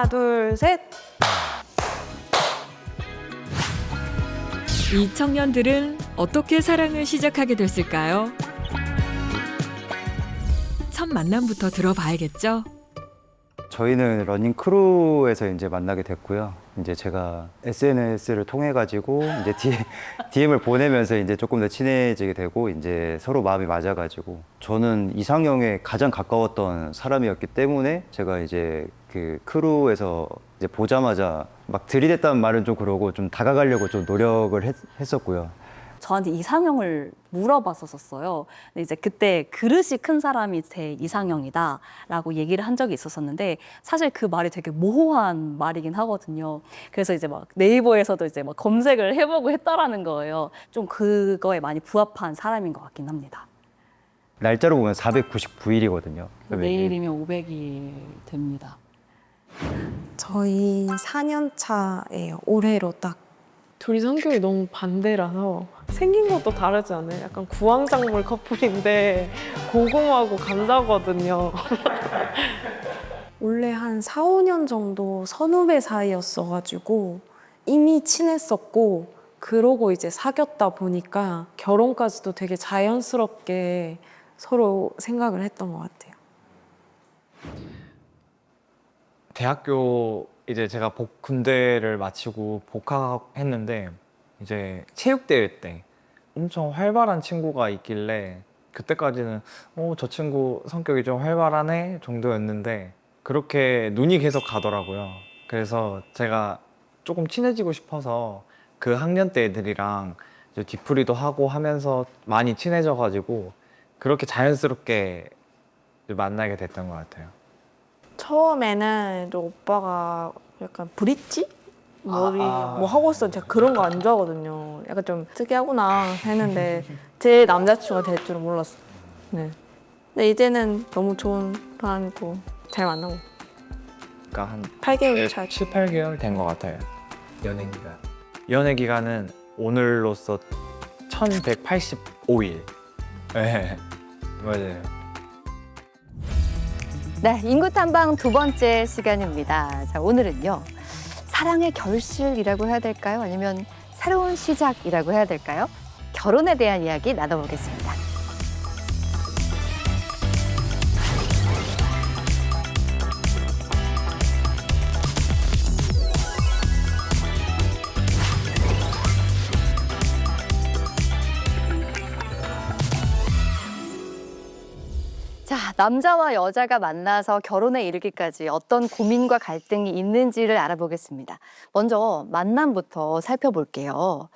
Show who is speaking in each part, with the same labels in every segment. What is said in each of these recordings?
Speaker 1: 하나, 둘, 셋.
Speaker 2: 이 청년들은 어떻게 사랑을 시작하게 됐을까요? 첫 만남부터 들어봐야겠죠?
Speaker 3: 저희는 러닝 크루에서 이제 만나게 됐고요. 이제 제가 SNS를 통해 가지고 이제 DM을 보내면서 이제 조금 더 친해지게 되고 이제 서로 마음이 맞아가지고 저는 이상형에 가장 가까웠던 사람이었기 때문에 제가 이제 그 크루에서 이제 보자마자 막 들이댔다는 말은 좀 그러고 좀 다가가려고 좀 노력을 했었고요.
Speaker 4: 저한테 이상형을 물어봤었어요. 근데 이제 그때 그릇이 큰 사람이 제 이상형이다라고 얘기를 한 적이 있었었는데 사실 그 말이 되게 모호한 말이긴 하거든요. 그래서 이제 막 네이버에서도 이제 막 검색을 해보고 했다라는 거예요. 좀 그거에 많이 부합한 사람인 것 같긴 합니다.
Speaker 3: 날짜로 보면 499일이거든요.
Speaker 4: 내일이면 500일 됩니다.
Speaker 1: 저희 4년 차예요. 올해로 딱.
Speaker 5: 둘이 성격이 너무 반대라서 생긴 것도 다르지 않아요? 약간 구황작물 커플인데 고구마하고 감자거든요.
Speaker 1: 원래 한 4, 5년 정도 선후배 사이였어가지고 이미 친했었고 그러고 이제 사귀었다 보니까 결혼까지도 되게 자연스럽게 서로 생각을 했던 것 같아요.
Speaker 6: 대학교 이제 제가 군대를 마치고 복학했는데 이제 체육대회 때 엄청 활발한 친구가 있길래 그때까지는 저 친구 성격이 좀 활발하네 정도였는데 그렇게 눈이 계속 가더라고요. 그래서 제가 조금 친해지고 싶어서 그 학년 때 애들이랑 이제 뒤풀이도 하고 하면서 많이 친해져가지고 그렇게 자연스럽게 만나게 됐던 것 같아요.
Speaker 5: 처음에는 또 오빠가 약간 브릿지? 머리 뭐 하고 있어. 제가 그런 거 안 좋아하거든요. 약간 좀 특이하구나 했는데 제 남자친구가 될 줄은 몰랐어요. 네. 근데 이제는 너무 좋은 사람이고 잘 만나고
Speaker 6: 그러니까 한
Speaker 5: 8개월 차.
Speaker 6: 7, 8개월 된 것 같아요. 연애 기간. 연애 기간은 오늘로써 1185일. 네, 맞아요.
Speaker 7: 네, 인구 탐방 두 번째 시간입니다. 자, 오늘은요. 사랑의 결실이라고 해야 될까요? 아니면 새로운 시작이라고 해야 될까요? 결혼에 대한 이야기 나눠보겠습니다. 자, 남자와 여자가 만나서 결혼에 이르기까지 어떤 고민과 갈등이 있는지를 알아보겠습니다. 먼저 만남부터 살펴볼게요.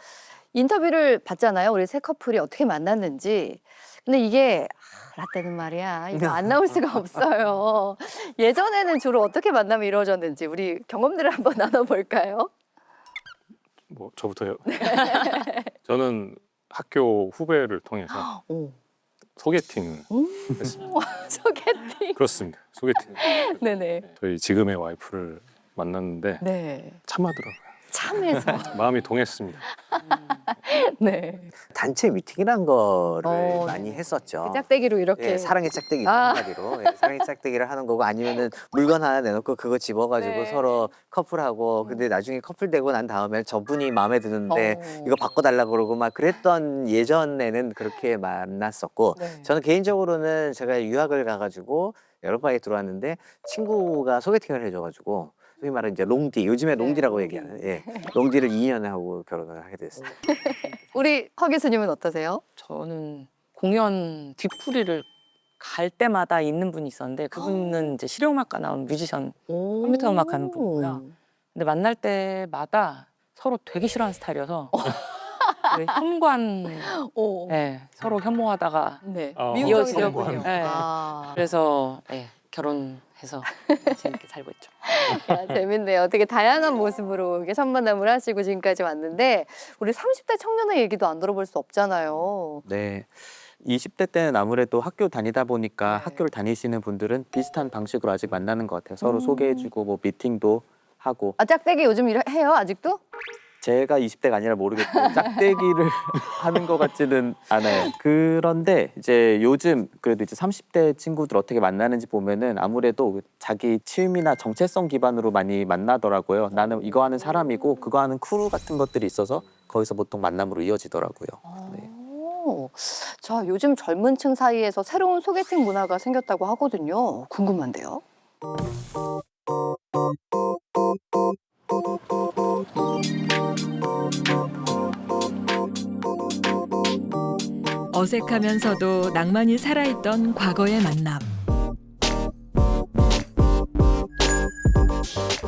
Speaker 7: 인터뷰를 봤잖아요. 우리 새 커플이 어떻게 만났는지. 근데 이게 라떼는 말이야. 이거 안 나올 수가 없어요. 예전에는 주로 어떻게 만남이 이루어졌는지 우리 경험들을 한번 나눠볼까요?
Speaker 8: 뭐 저부터요? 저는 학교 후배를 통해서
Speaker 7: 오.
Speaker 8: 소개팅을 했습니다.
Speaker 7: 소개팅.
Speaker 8: 그렇습니다. 소개팅.
Speaker 7: 네네.
Speaker 8: 저희 지금의 와이프를 만났는데
Speaker 7: 네.
Speaker 8: 참하더라고요.
Speaker 7: 참해서.
Speaker 8: 마음이 동했습니다.
Speaker 7: 네.
Speaker 9: 단체 미팅이란 거를 많이
Speaker 7: 네.
Speaker 9: 했었죠.
Speaker 7: 그 짝대기로 이렇게.
Speaker 9: 예, 사랑의 짝대기
Speaker 7: 아.
Speaker 9: 한마디로 예, 사랑의 짝대기를 하는 거고 아니면은 물건 하나 내놓고 그거 집어가지고
Speaker 7: 네.
Speaker 9: 서로 커플하고 근데 나중에 커플 되고 난 다음에 저분이 마음에 드는데 이거 바꿔달라고 그러고 막 그랬던 예전에는 그렇게 만났었고
Speaker 7: 네.
Speaker 9: 저는 개인적으로는 제가 유학을 가가지고 여름방에 들어왔는데 친구가 소개팅을 해줘가지고 소위 말하는 이제 롱디 요즘에 롱디라고
Speaker 7: 롱디.
Speaker 9: 얘기하는 예, 롱디를 2년 하고 결혼을 하게 됐어요.
Speaker 7: 우리 허 교수님은 어떠세요?
Speaker 10: 저는 공연 뒤풀이를 갈 때마다 있는 분이 있었는데 그분은 이제 실용음악과 나온 뮤지션, 컴퓨터 음악 하는 분이고요. 근데 만날 때마다 서로 되게 싫어하는 스타일이어서 그 현관
Speaker 7: 오.
Speaker 10: 네, 서로 혐오하다가
Speaker 7: 네.
Speaker 10: 이어지더군요. 네.
Speaker 7: 아.
Speaker 10: 그래서 결혼해서 재밌게 살고 있죠.
Speaker 7: 야, 재밌네요. 되게 다양한 모습으로 이렇게 첫 만남을 하시고 지금까지 왔는데 우리 30대 청년의 얘기도 안 들어볼 수 없잖아요.
Speaker 11: 네. 20대 때는 아무래도 학교 다니다 보니까
Speaker 7: 네.
Speaker 11: 학교를 다니시는 분들은 비슷한 방식으로 아직 만나는 것 같아요. 서로 소개해주고 뭐 미팅도 하고.
Speaker 7: 아, 짝대기 요즘 해요? 아직도?
Speaker 11: 제가 20대가 아니라 모르겠고 짝대기를 하는 것 같지는 않아요. 그런데 이제 요즘 그래도 이제 30대 친구들 어떻게 만나는지 보면은 아무래도 자기 취미나 정체성 기반으로 많이 만나더라고요. 나는 이거 하는 사람이고 그거 하는 크루 같은 것들이 있어서 거기서 보통 만남으로 이어지더라고요. 네.
Speaker 7: 자, 요즘 젊은 층 사이에서 새로운 소개팅 문화가 생겼다고 하거든요. 궁금한데요.
Speaker 2: 어색하면서도 낭만이 살아있던 과거의 만남.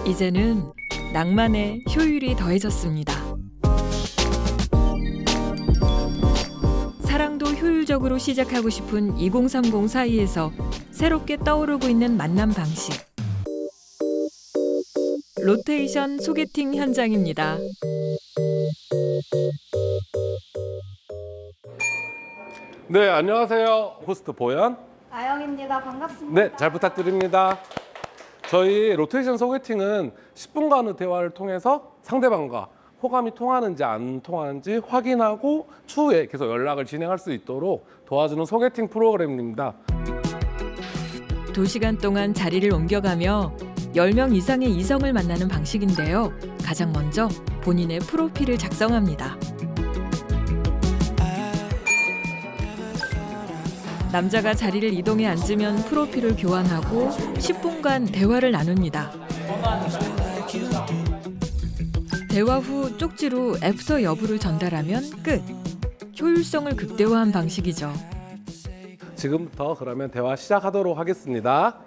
Speaker 2: 이제는 낭만에 효율이 더해졌습니다. 사랑도 효율적으로 시작하고 싶은 2030 사이에서 새롭게 떠오르고 있는 만남 방식. 로테이션 소개팅 현장입니다.
Speaker 12: 네, 안녕하세요. 호스트 보현.
Speaker 13: 아영입니다. 반갑습니다.
Speaker 12: 네, 잘 부탁드립니다. 저희 로테이션 소개팅은 10분간의 대화를 통해서 상대방과 호감이 통하는지 안 통하는지 확인하고 추후에 계속 연락을 진행할 수 있도록 도와주는 소개팅 프로그램입니다.
Speaker 2: 2시간 동안 자리를 옮겨가며 10명 이상의 이성을 만나는 방식인데요. 가장 먼저 본인의 프로필을 작성합니다. 남자가 자리를 이동해 앉으면 프로필을 교환하고 10분간 대화를 나눕니다. 대화 후 쪽지로 애프터 여부를 전달하면 끝. 효율성을 극대화한 방식이죠.
Speaker 12: 지금부터 그러면 대화 시작하도록 하겠습니다.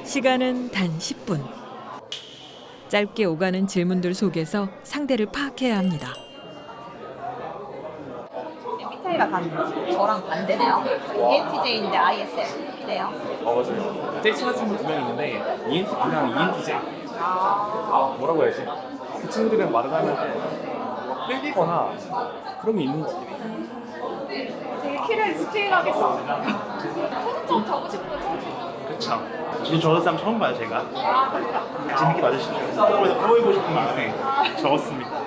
Speaker 2: 시간은 단 10분. 짧게 오가는 질문들 속에서 상대를 파악해야 합니다.
Speaker 13: MBTI가 저랑 반대네요. ENTJ인데 ISFP네요.
Speaker 6: 맞아요. 제일 친한 친구 2명 있는데 ENTP랑 ENTJ. 뭐라고 해야지? 그 친구들이랑 말을 하면 끌리거나 그런 게 있는 것 같긴 해요.
Speaker 13: 되게 키를 디테일하게 썼어요. 사진 좀 적으시고
Speaker 6: 그쵸. 이 저런 사람 처음 봐요, 제가. 재밌게 봐주십시오. 그래서 보이고 싶은 마음에 적었습니다.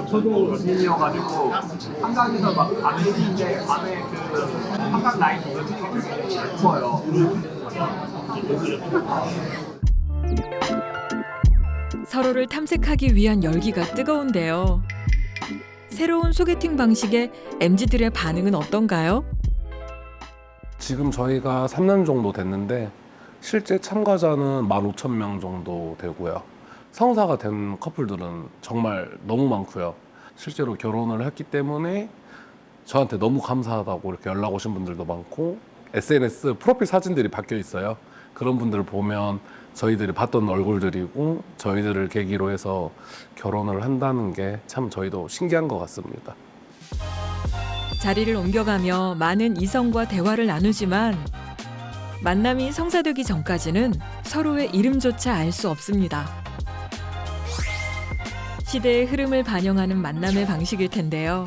Speaker 6: 저도 연인이어가지고 한강에서 막 밤에 뛰는데 밤에 그 한강 라인 보여주는 게 되게 예뻐요.
Speaker 2: 서로를 탐색하기 위한 열기가 뜨거운데요. 새로운 소개팅 방식에 MZ들의 반응은 어떤가요?
Speaker 12: 지금 저희가 3년 정도 됐는데 실제 참가자는 15,000명 정도 되고요. 성사가 된 커플들은 정말 너무 많고요. 실제로 결혼을 했기 때문에 저한테 너무 감사하다고 이렇게 연락 오신 분들도 많고 SNS 프로필 사진들이 바뀌어 있어요. 그런 분들을 보면 저희들이 봤던 얼굴들이고 저희들을 계기로 해서 결혼을 한다는 게 참 저희도 신기한 것 같습니다.
Speaker 2: 자리를 옮겨가며 많은 이성과 대화를 나누지만 만남이 성사되기 전까지는 서로의 이름조차 알 수 없습니다. 시대의 흐름을 반영하는 만남의 방식일 텐데요.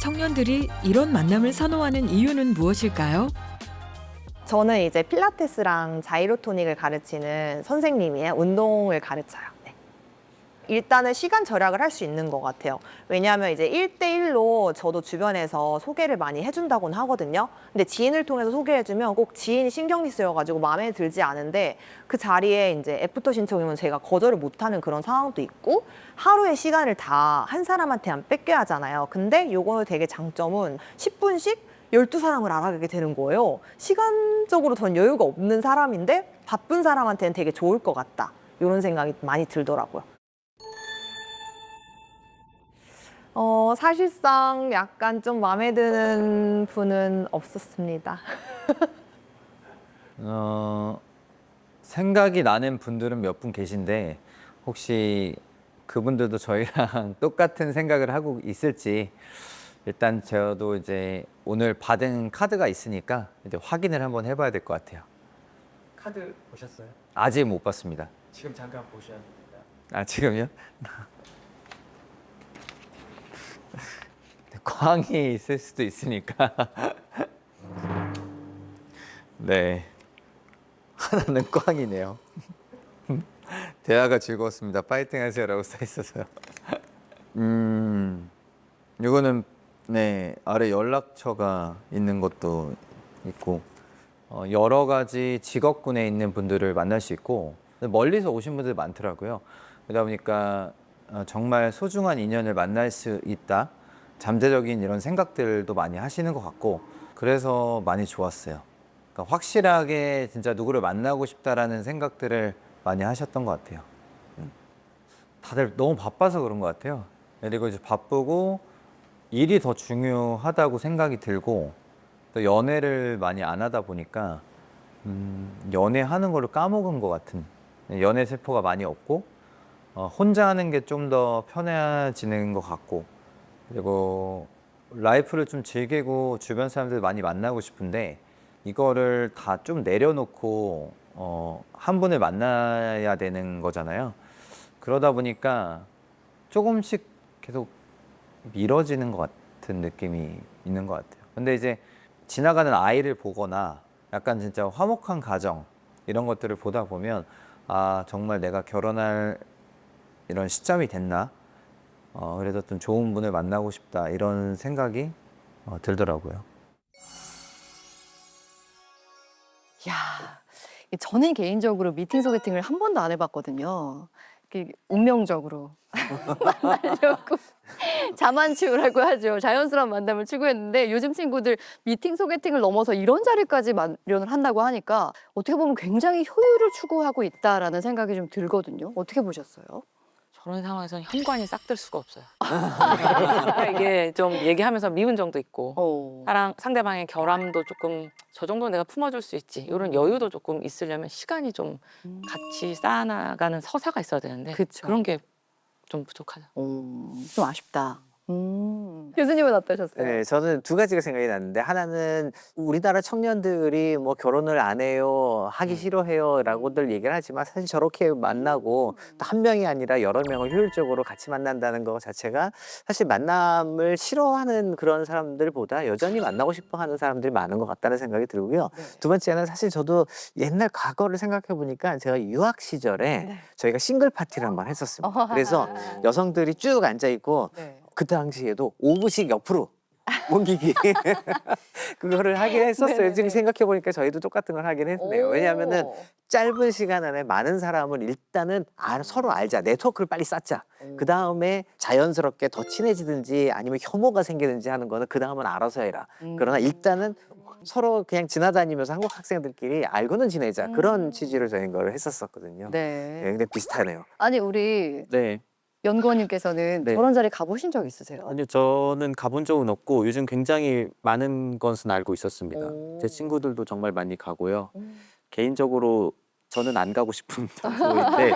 Speaker 2: 청년들이 이런 만남을 선호하는 이유는 무엇일까요?
Speaker 5: 저는 이제 필라테스랑 자이로토닉을 가르치는 선생님이에요. 운동을 가르쳐요. 네. 일단은 시간 절약을 할 수 있는 것 같아요. 왜냐하면 이제 1대1로 저도 주변에서 소개를 많이 해준다고는 하거든요. 근데 지인을 통해서 소개해주면 꼭 지인이 신경이 쓰여가지고 마음에 들지 않은데 그 자리에 이제 애프터 신청이면 제가 거절을 못하는 그런 상황도 있고 하루의 시간을 다 한 사람한테만 뺏겨야 하잖아요. 근데 요거는 되게 장점은 10분씩 12사람을 알아가게 되는 거예요. 시간적으로 전 여유가 없는 사람인데 바쁜 사람한테는 되게 좋을 것 같다. 이런 생각이 많이 들더라고요. 사실상 약간 좀 마음에 드는 분은 없었습니다.
Speaker 3: 생각이 나는 분들은 몇 분 계신데 혹시 그분들도 저희랑 똑같은 생각을 하고 있을지 일단 저도 이제 오늘 받은 카드가 있으니까 이제 확인을 한번 해봐야 될 것 같아요.
Speaker 6: 카드 보셨어요?
Speaker 3: 아직 못 봤습니다.
Speaker 6: 지금 잠깐 보셔야 됩니다.
Speaker 3: 아 지금요?
Speaker 9: 꽝이 있을 수도 있으니까. 네. 하나는 꽝이네요. 대화가 즐거웠습니다. 파이팅 하세요라고 써 있어서요. 이거는 네 아래 연락처가 있는 것도 있고 여러 가지 직업군에 있는 분들을 만날 수 있고 멀리서 오신 분들 많더라고요. 그러다 보니까 정말 소중한 인연을 만날 수 있다. 잠재적인 이런 생각들도 많이 하시는 것 같고 그래서 많이 좋았어요. 그러니까 확실하게 진짜 누구를 만나고 싶다라는 생각들을 많이 하셨던 것 같아요. 다들 너무 바빠서 그런 것 같아요. 그리고 이제 바쁘고 일이 더 중요하다고 생각이 들고 또 연애를 많이 안 하다 보니까 연애하는 거를 까먹은 것 같은 연애 세포가 많이 없고 혼자 하는 게 좀 더 편해지는 것 같고 그리고 라이프를 좀 즐기고 주변 사람들 많이 만나고 싶은데 이거를 다 좀 내려놓고 한 분을 만나야 되는 거잖아요. 그러다 보니까 조금씩 계속 미뤄지는 것 같은 느낌이 있는 것 같아요. 근데 이제 지나가는 아이를 보거나 약간 진짜 화목한 가정 이런 것들을 보다 보면 아 정말 내가 결혼할 이런 시점이 됐나? 그래서 좀 좋은 분을 만나고 싶다 이런 생각이 들더라고요.
Speaker 7: 야, 저는 개인적으로 미팅 소개팅을 한 번도 안 해봤거든요. 운명적으로 만나려고 자만추라고 하죠. 자연스러운 만남을 추구했는데 요즘 친구들 미팅 소개팅을 넘어서 이런 자리까지 마련을 한다고 하니까 어떻게 보면 굉장히 효율을 추구하고 있다라는 생각이 좀 들거든요. 어떻게 보셨어요?
Speaker 10: 저런 상황에서는 현관이 싹 들 수가 없어요. 그러니까 이게 좀 얘기하면서 미운 정도 있고 상대방의 결함도 조금 저 정도는 내가 품어줄 수 있지 이런 여유도 조금 있으려면 시간이 좀 같이 쌓아나가는 서사가 있어야 되는데 그런 게 좀 부족하죠.
Speaker 7: 좀 아쉽다. 교수님은 어떠셨어요?
Speaker 9: 네, 저는 두 가지가 생각이 났는데 하나는 우리나라 청년들이 뭐 결혼을 안 해요, 하기 싫어해요라고들 얘기를 하지만 사실 저렇게 만나고 또 한 명이 아니라 여러 명을 효율적으로 같이 만난다는 것 자체가 사실 만남을 싫어하는 그런 사람들보다 여전히 만나고 싶어하는 사람들이 많은 것 같다는 생각이 들고요. 두 번째는 사실 저도 옛날 과거를 생각해 보니까 제가 유학 시절에 저희가 싱글 파티를 한번 했었습니다. 그래서 여성들이 쭉 앉아 있고 그 당시에도 5부씩 옆으로 옮기기 그거를 하긴 했었어요. 지금 생각해 보니까 저희도 똑같은 걸 하긴 했네요. 왜냐하면은 짧은 시간 안에 많은 사람을 일단은 서로 알자, 네트워크를 빨리 쌓자. 그 다음에 자연스럽게 더 친해지든지 아니면 혐오가 생기든지 하는 거는 그 다음은 알아서 해라. 그러나 일단은 서로 그냥 지나다니면서 한국 학생들끼리 알고는 지내자. 그런 취지로 저희 걸 했었었거든요.
Speaker 7: 네.
Speaker 9: 네, 근데 비슷하네요.
Speaker 7: 아니 우리
Speaker 11: 네.
Speaker 7: 연구원님께서는
Speaker 11: 네.
Speaker 7: 저런 자리 가보신 적 있으세요?
Speaker 11: 아니요, 저는 가본 적은 없고 요즘 굉장히 많은 것은 알고 있었습니다. 제 친구들도 정말 많이 가고요. 개인적으로 저는 안 가고 싶은 장소인데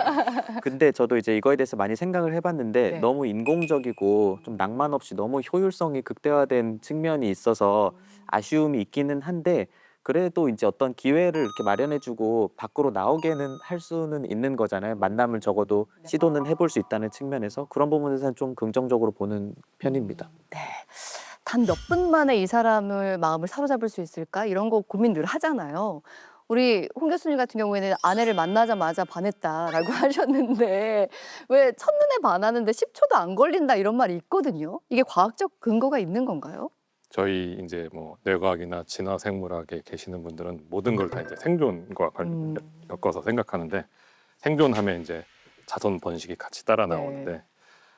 Speaker 11: 근데 저도 이제 이거에 대해서 많이 생각을 해봤는데 너무 인공적이고 좀 낭만 없이 너무 효율성이 극대화된 측면이 있어서 아쉬움이 있기는 한데 그래도 이제 어떤 기회를 이렇게 마련해주고 밖으로 나오게는 할 수는 있는 거잖아요. 만남을 적어도 시도는 해볼 수 있다는 측면에서 그런 부분에서는 좀 긍정적으로 보는 편입니다.
Speaker 7: 단 몇 분 만에 이 사람을 마음을 사로잡을 수 있을까? 이런 거 고민 늘 하잖아요. 우리 홍 교수님 같은 경우에는 아내를 만나자마자 반했다라고 하셨는데 왜 첫눈에 반하는데 10초도 안 걸린다 이런 말이 있거든요. 이게 과학적 근거가 있는 건가요?
Speaker 8: 저희 이제 뭐 뇌과학이나 진화생물학에 계시는 분들은 모든 걸 다 이제 생존과 엮어서 생각하는데 생존하면 이제 자손 번식이 같이 따라 나오는데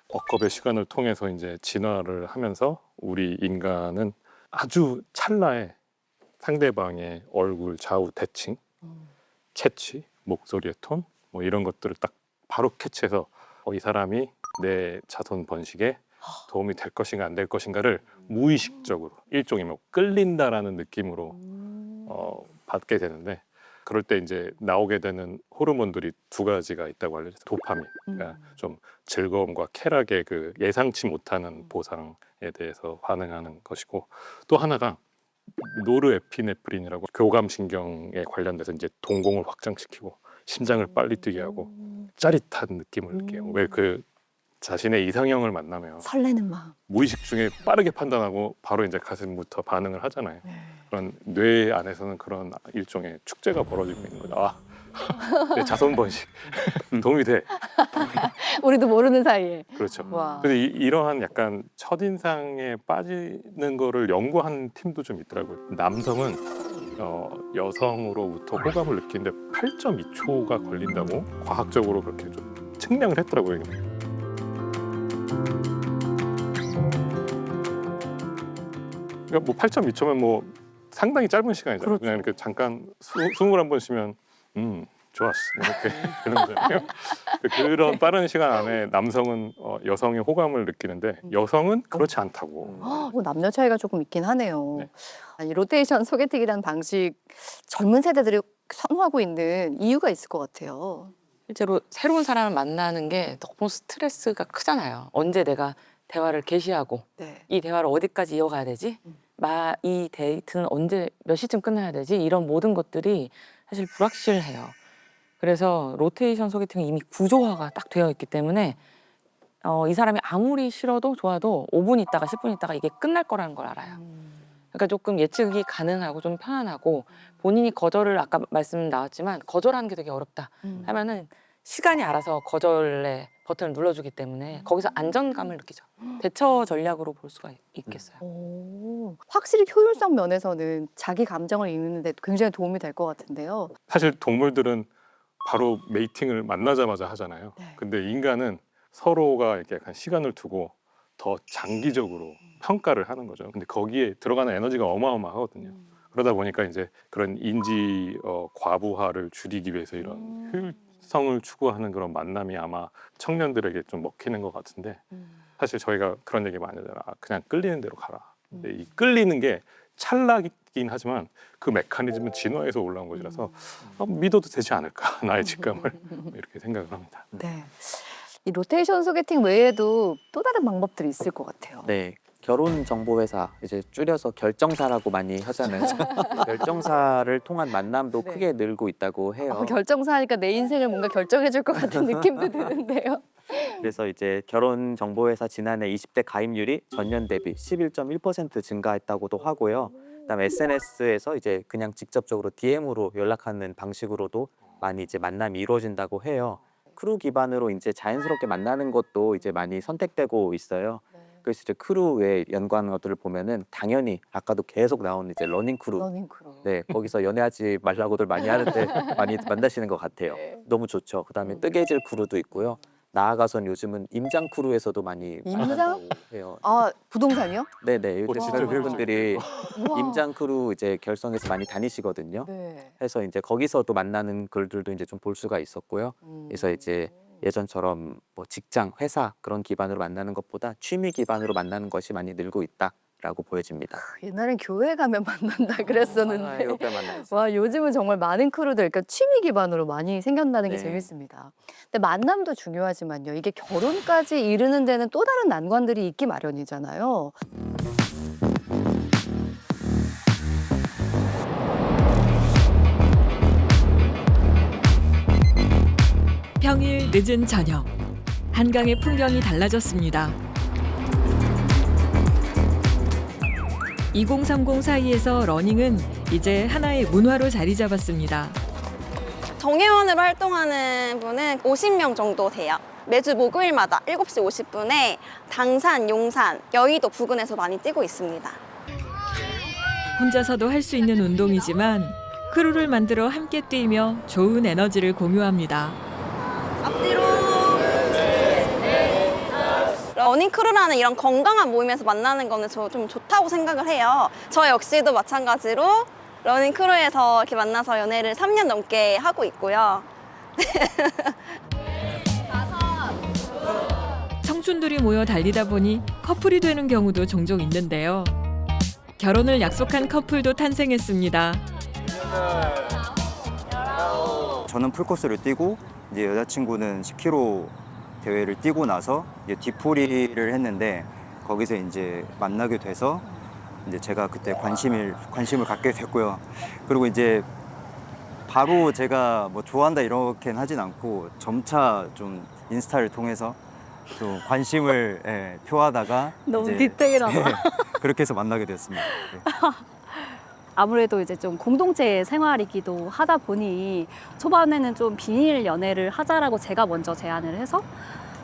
Speaker 8: 억겁의 시간을 통해서 이제 진화를 하면서 우리 인간은 아주 찰나에 상대방의 얼굴 좌우 대칭, 캐치, 목소리의 톤 뭐 이런 것들을 딱 바로 캐치해서 이 사람이 내 자손 번식에 도움이 될 것인가 안 될 것인가를 무의식적으로 일종의 뭐 끌린다라는 느낌으로 받게 되는데 그럴 때 이제 나오게 되는 호르몬들이 두 가지가 있다고 알려져 있어요. 도파민, 그러니까 좀 즐거움과 쾌락의 그 예상치 못하는 보상에 대해서 반응하는 것이고 또 하나가 노르에피네프린이라고 교감신경에 관련돼서 이제 동공을 확장시키고 심장을 빨리 뛰게 하고 짜릿한 느낌을 느껴요. 왜 그 자신의 이상형을 만나면
Speaker 7: 설레는 마음.
Speaker 8: 무의식 중에 빠르게 판단하고 바로 이제 가슴부터 반응을 하잖아요. 그런 뇌 안에서는 그런 일종의 축제가 벌어지고 있는 거죠. 아, 내 자손 번식 도움이 돼.
Speaker 7: 우리도 모르는 사이에.
Speaker 8: 그렇죠.
Speaker 7: 와.
Speaker 8: 근데 이러한 약간 첫인상에 빠지는 거를 연구한 팀도 좀 있더라고요. 남성은 여성으로부터 호감을 느끼는데 8.2초가 걸린다고 과학적으로 그렇게 좀 측량을 했더라고요. 그러니까 뭐 8.2초면 뭐 상당히 짧은 시간이잖아요.
Speaker 7: 그렇죠.
Speaker 8: 그냥 이렇게 잠깐 숨을 한 번 쉬면 좋았어 이렇게 되는 거잖아요. 그런 빠른 시간 안에 남성은 여성의 호감을 느끼는데 여성은 그렇지 않다고.
Speaker 7: 뭐 남녀 차이가 조금 있긴 하네요.
Speaker 8: 네.
Speaker 7: 아니, 로테이션 소개팅이라는 방식 젊은 세대들이 선호하고 있는 이유가 있을 것 같아요.
Speaker 10: 실제로 새로운 사람을 만나는 게 너무 스트레스가 크잖아요. 언제 내가 대화를 개시하고
Speaker 7: 네.
Speaker 10: 이 대화를 어디까지 이어가야 되지? 이 데이트는 언제 몇 시쯤 끝나야 되지? 이런 모든 것들이 사실 불확실해요. 그래서 로테이션 소개팅은 이미 구조화가 딱 되어 있기 때문에 이 사람이 아무리 싫어도 좋아도 5분 있다가 10분 있다가 이게 끝날 거라는 걸 알아요. 그러니까 조금 예측이 가능하고 좀 편안하고 본인이 거절을 아까 말씀 나왔지만 거절하는 게 되게 어렵다 하면은 시간이 알아서 거절의 버튼을 눌러주기 때문에 거기서 안정감을 느끼죠. 대처 전략으로 볼 수가 있겠어요.
Speaker 7: 오, 확실히 효율성 면에서는 자기 감정을 읽는 데 굉장히 도움이 될 것 같은데요.
Speaker 8: 사실 동물들은 바로 메이팅을 만나자마자 하잖아요.
Speaker 7: 네.
Speaker 8: 근데 인간은 서로가 이렇게 약간 시간을 두고 더 장기적으로 평가를 하는 거죠. 근데 거기에 들어가는 에너지가 어마어마하거든요. 그러다 보니까 이제 그런 인지 과부하를 줄이기 위해서 이런 효율성을 추구하는 그런 만남이 아마 청년들에게 좀 먹히는 것 같은데 사실 저희가 그런 얘기 많이 하잖아요. 그냥 끌리는 대로 가라. 근데 이 끌리는 게 찰나긴 하지만 그 메커니즘은 진화에서 올라온 것이라서 믿어도 되지 않을까 나의 직감을 이렇게 생각을 합니다.
Speaker 7: 네. 이 로테이션 소개팅 외에도 또 다른 방법들이 있을 것 같아요.
Speaker 11: 네. 결혼 정보 회사 이제 줄여서 결정사라고 많이 하잖아요. 결정사를 통한 만남도
Speaker 7: 네.
Speaker 11: 크게 늘고 있다고 해요.
Speaker 7: 결정사 하니까 내 인생을 뭔가 결정해 줄 것 같은 느낌도 드는데요.
Speaker 11: 그래서 이제 결혼 정보 회사 지난해 20대 가입률이 전년 대비 11.1% 증가했다고도 하고요. 그다음에 SNS에서 이제 그냥 직접적으로 DM으로 연락하는 방식으로도 많이 이제 만남이 이루어진다고 해요. 크루 기반으로 이제 자연스럽게 만나는 것도 이제 많이 선택되고 있어요. 그래서 이제 크루 외에 연관한 것들을 보면은 당연히 아까도 계속 나오는 이제 러닝 크루.
Speaker 7: 러닝 크루.
Speaker 11: 네, 거기서 연애하지 말라고들 많이 하는데 많이 만나시는 것 같아요. 너무 좋죠. 그다음에 뜨개질 크루도 있고요. 나아가선 요즘은 임장 크루에서도 많이
Speaker 7: 임장?
Speaker 11: 만난다고 해요.
Speaker 7: 아, 부동산이요?
Speaker 11: 네네, 요즘
Speaker 8: 진짜
Speaker 11: 젊은분들이
Speaker 7: 우와.
Speaker 11: 임장 크루 이제 결성해서 많이 다니시거든요.
Speaker 7: 네.
Speaker 11: 해서 이제 거기서도 만나는 글들도 이제 좀 볼 수가 있었고요. 그래서 이제 예전처럼 뭐 직장, 회사 그런 기반으로 만나는 것보다 취미 기반으로 만나는 것이 많이 늘고 있다라고 보여집니다.
Speaker 7: 옛날엔 교회 가면 만난다 그랬었는데
Speaker 11: 이렇게 만나요.
Speaker 7: 와, 요즘은 정말 많은 크루들, 그러니까 취미 기반으로 많이 생겼다는 게
Speaker 11: 네.
Speaker 7: 재밌습니다. 근데 만남도 중요하지만요. 이게 결혼까지 이르는 데는 또 다른 난관들이 있기 마련이잖아요.
Speaker 2: 평일 늦은 저녁 한강의 풍경이 달라졌습니다. 2030 사이에서 러닝은 이제 하나의 문화로 자리 잡았습니다.
Speaker 14: 정회원으로 활동하는 분은 50명 정도 돼요. 매주 목요일마다 7시 50분에 당산, 용산, 여의도 부근에서 많이 뛰고 있습니다.
Speaker 2: 혼자서도 할 수 있는 운동이지만 크루를 만들어 함께 뛰며 좋은 에너지를 공유합니다.
Speaker 14: 앞뒤로. 러닝 크루라는 이런 건강한 모임에서 만나는 거는 저 좀 좋다고 생각을 해요. 저 역시도 마찬가지로 러닝 크루에서 이렇게 만나서 연애를 3년 넘게 하고 있고요.
Speaker 2: 청춘들이 모여 달리다 보니 커플이 되는 경우도 종종 있는데요. 결혼을 약속한 커플도 탄생했습니다.
Speaker 3: 저는 풀코스를 뛰고 이제 여자친구는 10km 대회를 뛰고 나서 이제 뒤풀이를 했는데 거기서 이제 만나게 돼서 이제 제가 그때 관심을 갖게 됐고요. 그리고 이제 바로 제가 뭐 좋아한다 이렇게는 하진 않고 점차 좀 인스타를 통해서 좀 관심을 예, 표하다가
Speaker 4: 너무
Speaker 3: 이제
Speaker 4: 디테일하다.
Speaker 3: 예, 그렇게 해서 만나게 됐습니다. 네.
Speaker 4: 아무래도 이제 좀 공동체 생활이기도 하다 보니 초반에는 좀 비밀 연애를 하자라고 제가 먼저 제안을 해서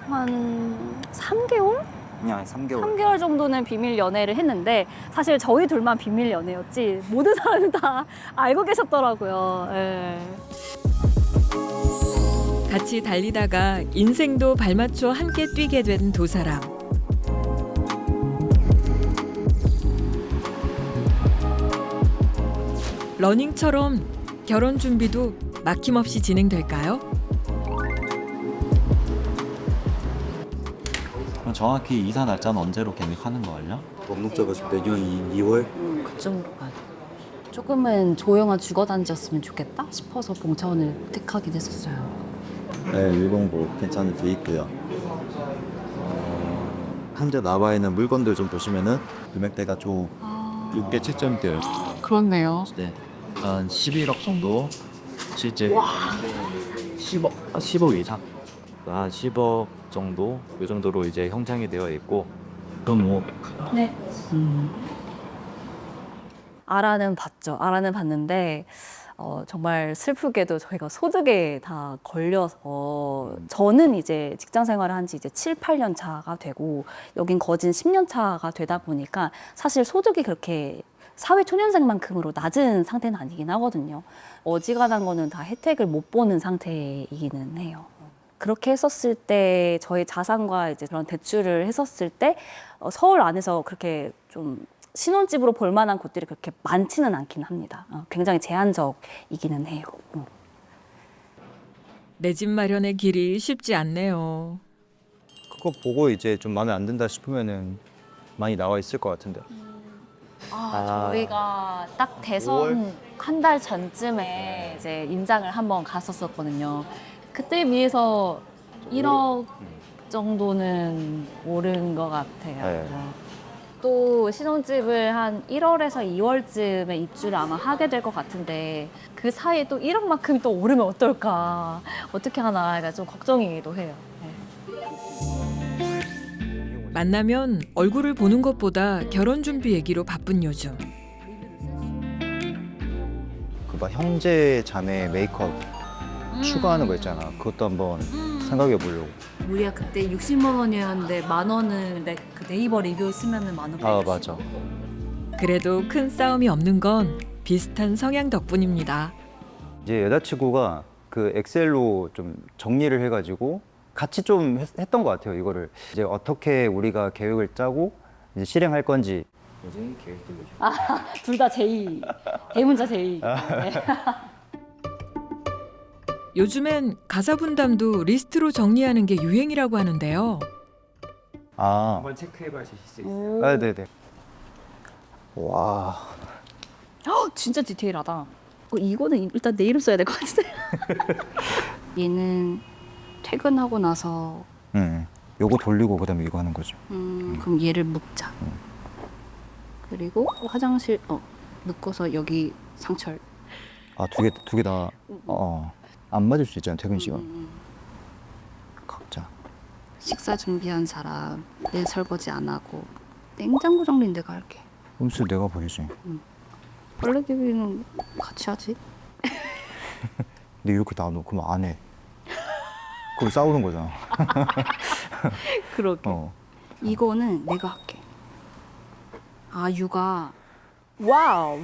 Speaker 4: 한 3개월?
Speaker 3: 그냥 3개월.
Speaker 4: 3개월 정도는 비밀 연애를 했는데 사실 저희 둘만 비밀 연애였지 모든 사람은 다 알고 계셨더라고요. 예.
Speaker 2: 같이 달리다가 인생도 발맞춰 함께 뛰게 된 두 사람. 러닝처럼 결혼 준비도 막힘없이 진행될까요?
Speaker 15: 그럼 정확히 이사 날짜는 언제로 계획하는 거예요?
Speaker 3: 목적가 내년 2월?
Speaker 4: 그쯤 조금은 조용한 주거 단지였으면 좋겠다 싶어서 봉차원을 택하게 됐었어요.
Speaker 15: 네, 일공부 괜찮은 데 있고요. 현재 나와 있는 물건들 좀 보시면은 금액대가 좀 6개 채점되어 있어요.
Speaker 4: 그렇네요.
Speaker 15: 네, 한 11억 정도 실제 10억 이상 한 10억 정도 이 정도로 이제 형성이 되어 있고 그럼 뭐
Speaker 4: 네. 알아는 봤죠. 알아는 봤는데 정말 슬프게도 저희가 소득에 다 걸려서 저는 이제 직장 생활을 한 지 이제 7, 8년 차가 되고 여긴 거진 10년 차가 되다 보니까 사실 소득이 그렇게 사회 초년생만큼으로 낮은 상태는 아니긴 하거든요. 어지간한 거는 다 혜택을 못 보는 상태이기는 해요. 그렇게 했었을 때 저희 자산과 이제 그런 대출을 했었을 때 서울 안에서 그렇게 좀 신혼집으로 볼 만한 곳들이 그렇게 많지는 않긴 합니다. 굉장히 제한적이기는 해요.
Speaker 2: 내 집 마련의 길이 쉽지 않네요.
Speaker 3: 그거 보고 이제 좀 마음에 안 든다 싶으면은 많이 나와 있을 것 같은데.
Speaker 4: 저희가 딱 대선 한 달 전쯤에 이제 임장을 한번 갔었었거든요. 그때 비해서 1억 정도는 오른 것 같아요.
Speaker 3: 네.
Speaker 4: 또 신혼집을 한 1월에서 2월쯤에 입주를 아마 하게 될 것 같은데 그 사이에 또 1억만큼이 또 오르면 어떨까 어떻게 하나 좀 걱정이기도 해요.
Speaker 2: 만나면 얼굴을 보는 것보다 결혼 준비 얘기로 바쁜 요즘.
Speaker 3: 그 막 형제 자매 메이크업 추가하는 거 있잖아. 그것도 한번 생각해 보려고.
Speaker 4: 우리가 그때 60만 원이었는데 만 원을 그 네이버 리뷰 쓰면은 만 원.
Speaker 3: 아 맞아.
Speaker 2: 그래도 큰 싸움이 없는 건 비슷한 성향 덕분입니다.
Speaker 3: 이제 여자친구가 그 엑셀로 좀 정리를 해가지고 같이 좀 했던 것 같아요. 이거를 이제 어떻게 우리가 계획을 짜고 이제 실행할 건지.
Speaker 15: 요즘 계획도
Speaker 4: 둘 다 제이 대문자 제이. 네.
Speaker 2: 요즘엔 가사 분담도 리스트로 정리하는 게 유행이라고 하는데요.
Speaker 3: 아,
Speaker 6: 한번 체크해봐 주실 수 있어요?
Speaker 3: 아 네네. 와.
Speaker 4: 진짜 디테일하다. 이거는 일단 내 이름 써야 될 것 같은데. 얘는 퇴근하고 나서
Speaker 3: 요거 돌리고 그다음에 이거 하는 거죠.
Speaker 4: 그럼 얘를 묶자. 그리고 화장실 묶어서 여기 상철.
Speaker 3: 아 두 개 다. 안 맞을 수 있잖아 퇴근 시간. 각자.
Speaker 4: 식사 준비한 사람 내 설거지 안 하고 냉장고 정리는 내가 할게.
Speaker 3: 음수 내가 버리지.
Speaker 4: 빨래 개비는 같이 하지.
Speaker 3: 근데 이렇게 놔놓고 안 해. 그럼 싸우는 거잖아.
Speaker 4: 그러게. 이거는 내가 할게. 육아. 와우.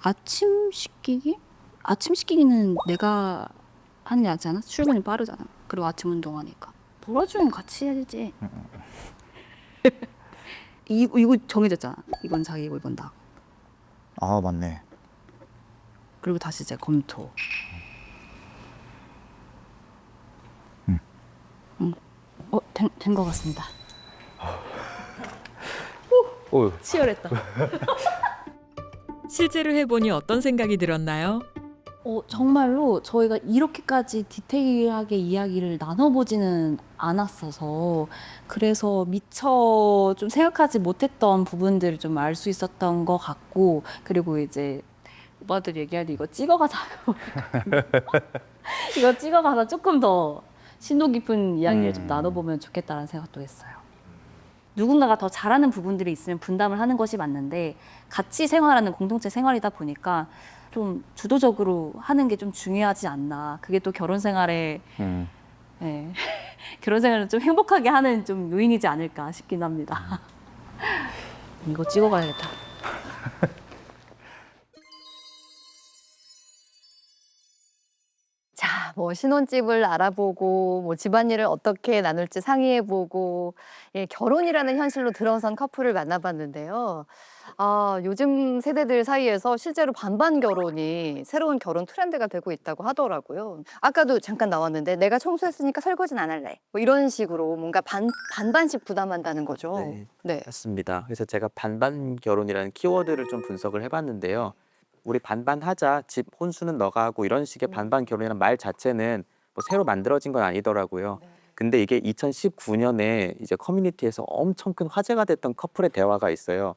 Speaker 4: 아침 시키기? 아침 시키기는 내가 하는 게 낫잖아. 출근이 빠르잖아. 그리고 아침 운동하니까. 놀아주면 같이 해야지. 이거 정해졌잖아. 이건 자기 이거 이건 나.
Speaker 3: 아 맞네.
Speaker 4: 그리고 다시 이제 검토. 된 것 같습니다.
Speaker 3: 오.
Speaker 4: 치열했다.
Speaker 2: 실제로 해보니 어떤 생각이 들었나요?
Speaker 4: 정말로 저희가 이렇게까지 디테일하게 이야기를 나눠보지는 않았어서 그래서 미처 좀 생각하지 못했던 부분들을 좀 알 수 있었던 것 같고 그리고 이제 오빠들 얘기하니 이거 찍어가자고 이거 찍어가서 조금 더 심도 깊은 이야기를 좀 나눠보면 좋겠다는 생각도 했어요. 누군가가 더 잘하는 부분들이 있으면 분담을 하는 것이 맞는데 같이 생활하는 공동체 생활이다 보니까 좀 주도적으로 하는 게 좀 중요하지 않나. 그게 또 결혼 생활에 네. 결혼 생활을 좀 행복하게 하는 좀 요인이지 않을까 싶긴 합니다. 이거 찍어가야겠다.
Speaker 7: 자, 뭐 신혼집을 알아보고 뭐 집안일을 어떻게 나눌지 상의해보고 예, 결혼이라는 현실로 들어선 커플을 만나봤는데요. 아, 요즘 세대들 사이에서 실제로 반반 결혼이 새로운 결혼 트렌드가 되고 있다고 하더라고요. 아까도 잠깐 나왔는데 내가 청소했으니까 설거지는 안 할래. 뭐 이런 식으로 뭔가 반반씩 부담한다는 거죠.
Speaker 11: 네,
Speaker 7: 네.
Speaker 11: 맞습니다. 그래서 제가 반반 결혼이라는 키워드를 좀 분석을 해봤는데요. 우리 반반 하자, 집 혼수는 너가 하고 이런 식의 반반 결혼이라는 말 자체는 뭐 새로 만들어진 건 아니더라고요. 근데 이게 2019년에 이제 커뮤니티에서 엄청 큰 화제가 됐던 커플의 대화가 있어요.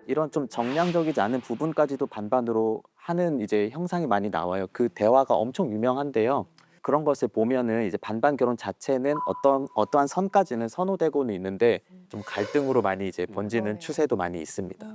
Speaker 11: 이런 좀 정량적이지 않은 부분까지도 반반으로 하는 이제 형상이 많이 나와요. 그 대화가 엄청 유명한데요. 그런 것을 보면은 이제 반반 결혼 자체는 어떠한 선까지는 선호되고는 있는데 좀 갈등으로 많이 이제 번지는 추세도 많이 있습니다.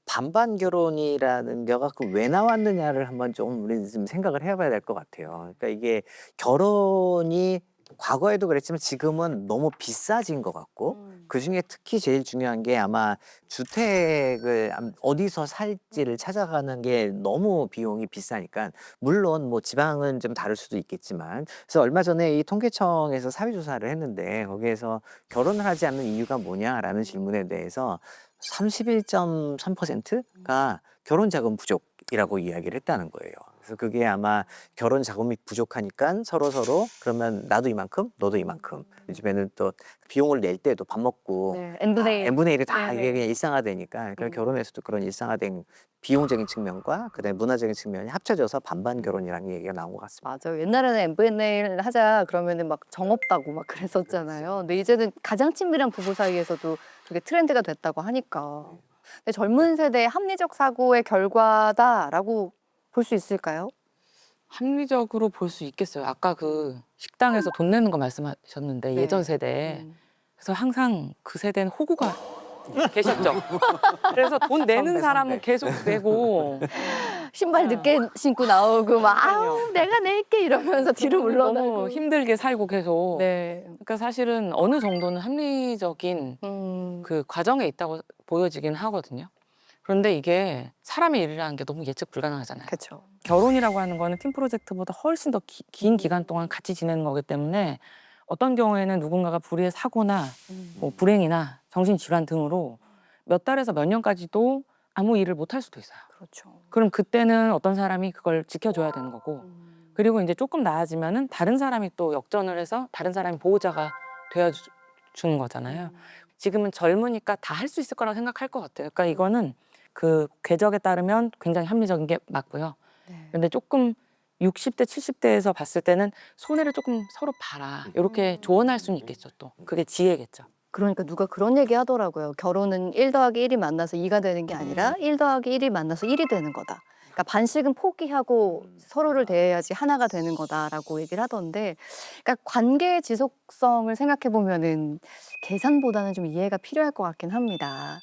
Speaker 16: 반반 결혼이라는 게 그럼 왜 나왔느냐를 한번 좀 우리 좀 생각을 해봐야 될 것 같아요. 그러니까 이게 결혼이 과거에도 그랬지만 지금은 너무 비싸진 것 같고 그중에 특히 제일 중요한 게 아마 주택을 어디서 살지를 찾아가는 게 너무 비용이 비싸니까 물론 뭐 지방은 좀 다를 수도 있겠지만 그래서 얼마 전에 이 통계청에서 사회조사를 했는데 거기에서 결혼을 하지 않는 이유가 뭐냐라는 질문에 대해서 31.3%가 결혼 자금 부족이라고 이야기를 했다는 거예요. 그래서 그게 아마 결혼 자금이 부족하니까 서로 그러면 나도 이만큼, 너도 이만큼. 요즘에는 또 비용을 낼 때도 밥 먹고
Speaker 7: N분의 1.
Speaker 16: N분의 1이 다
Speaker 7: 네네.
Speaker 16: 이게 그냥 일상화되니까 그러니까 결혼에서도 그런 일상화된 비용적인 측면과 그다음에 문화적인 측면이 합쳐져서 반반 결혼이라는 얘기가 나온 것 같습니다.
Speaker 7: 맞아요. 옛날에는 N분의 1 하자 그러면은 막 정없다고 막 그랬었잖아요. 근데 이제는 가장 친밀한 부부 사이에서도 그게 트렌드가 됐다고 하니까. 근데 젊은 세대의 합리적 사고의 결과다라고 볼 수 있을까요?
Speaker 10: 합리적으로 볼 수 있겠어요. 아까 그 식당에서 돈 내는 거 말씀하셨는데
Speaker 7: 네.
Speaker 10: 예전 세대에 그래서 항상 그 세대는 호구가 계셨죠. 그래서 돈 내는 사람은 계속 내고
Speaker 7: 신발 늦게 신고 나오고 막 아우 내가 낼게 이러면서 뒤로 물러나고
Speaker 10: 너무 힘들게 살고 계속.
Speaker 7: 네.
Speaker 10: 그러니까 사실은 어느 정도는 합리적인 그 과정에 있다고 보여지긴 하거든요. 그런데 이게 사람의 일이라는 게 너무 예측 불가능하잖아요.
Speaker 7: 그렇죠.
Speaker 10: 결혼이라고 하는 거는 팀 프로젝트보다 훨씬 더 긴 기간 동안 같이 지내는 거기 때문에 어떤 경우에는 누군가가 불의의 사고나 뭐 불행이나 정신질환 등으로 몇 달에서 몇 년까지도 아무 일을 못 할 수도 있어요.
Speaker 7: 그렇죠.
Speaker 10: 그럼 그때는 어떤 사람이 그걸 지켜줘야 되는 거고 그리고 이제 조금 나아지면은 다른 사람이 또 역전을 해서 다른 사람이 보호자가 되어주는 거잖아요. 지금은 젊으니까 다 할 수 있을 거라고 생각할 것 같아요. 그러니까 이거는 그 궤적에 따르면 굉장히 합리적인 게 맞고요. 근데 조금 60대, 70대에서 봤을 때는 손해를 조금 서로 봐라. 이렇게 조언할 수는 있겠죠, 또. 그게 지혜겠죠.
Speaker 7: 그러니까 누가 그런 얘기 하더라고요. 결혼은 1 더하기 1이 만나서 2가 되는 게 아니라 1 더하기 1이 만나서 1이 되는 거다. 그러니까 반씩은 포기하고 서로를 대해야지 하나가 되는 거다라고 얘기를 하던데 그러니까 관계의 지속성을 생각해 보면은 계산보다는 좀 이해가 필요할 것 같긴 합니다.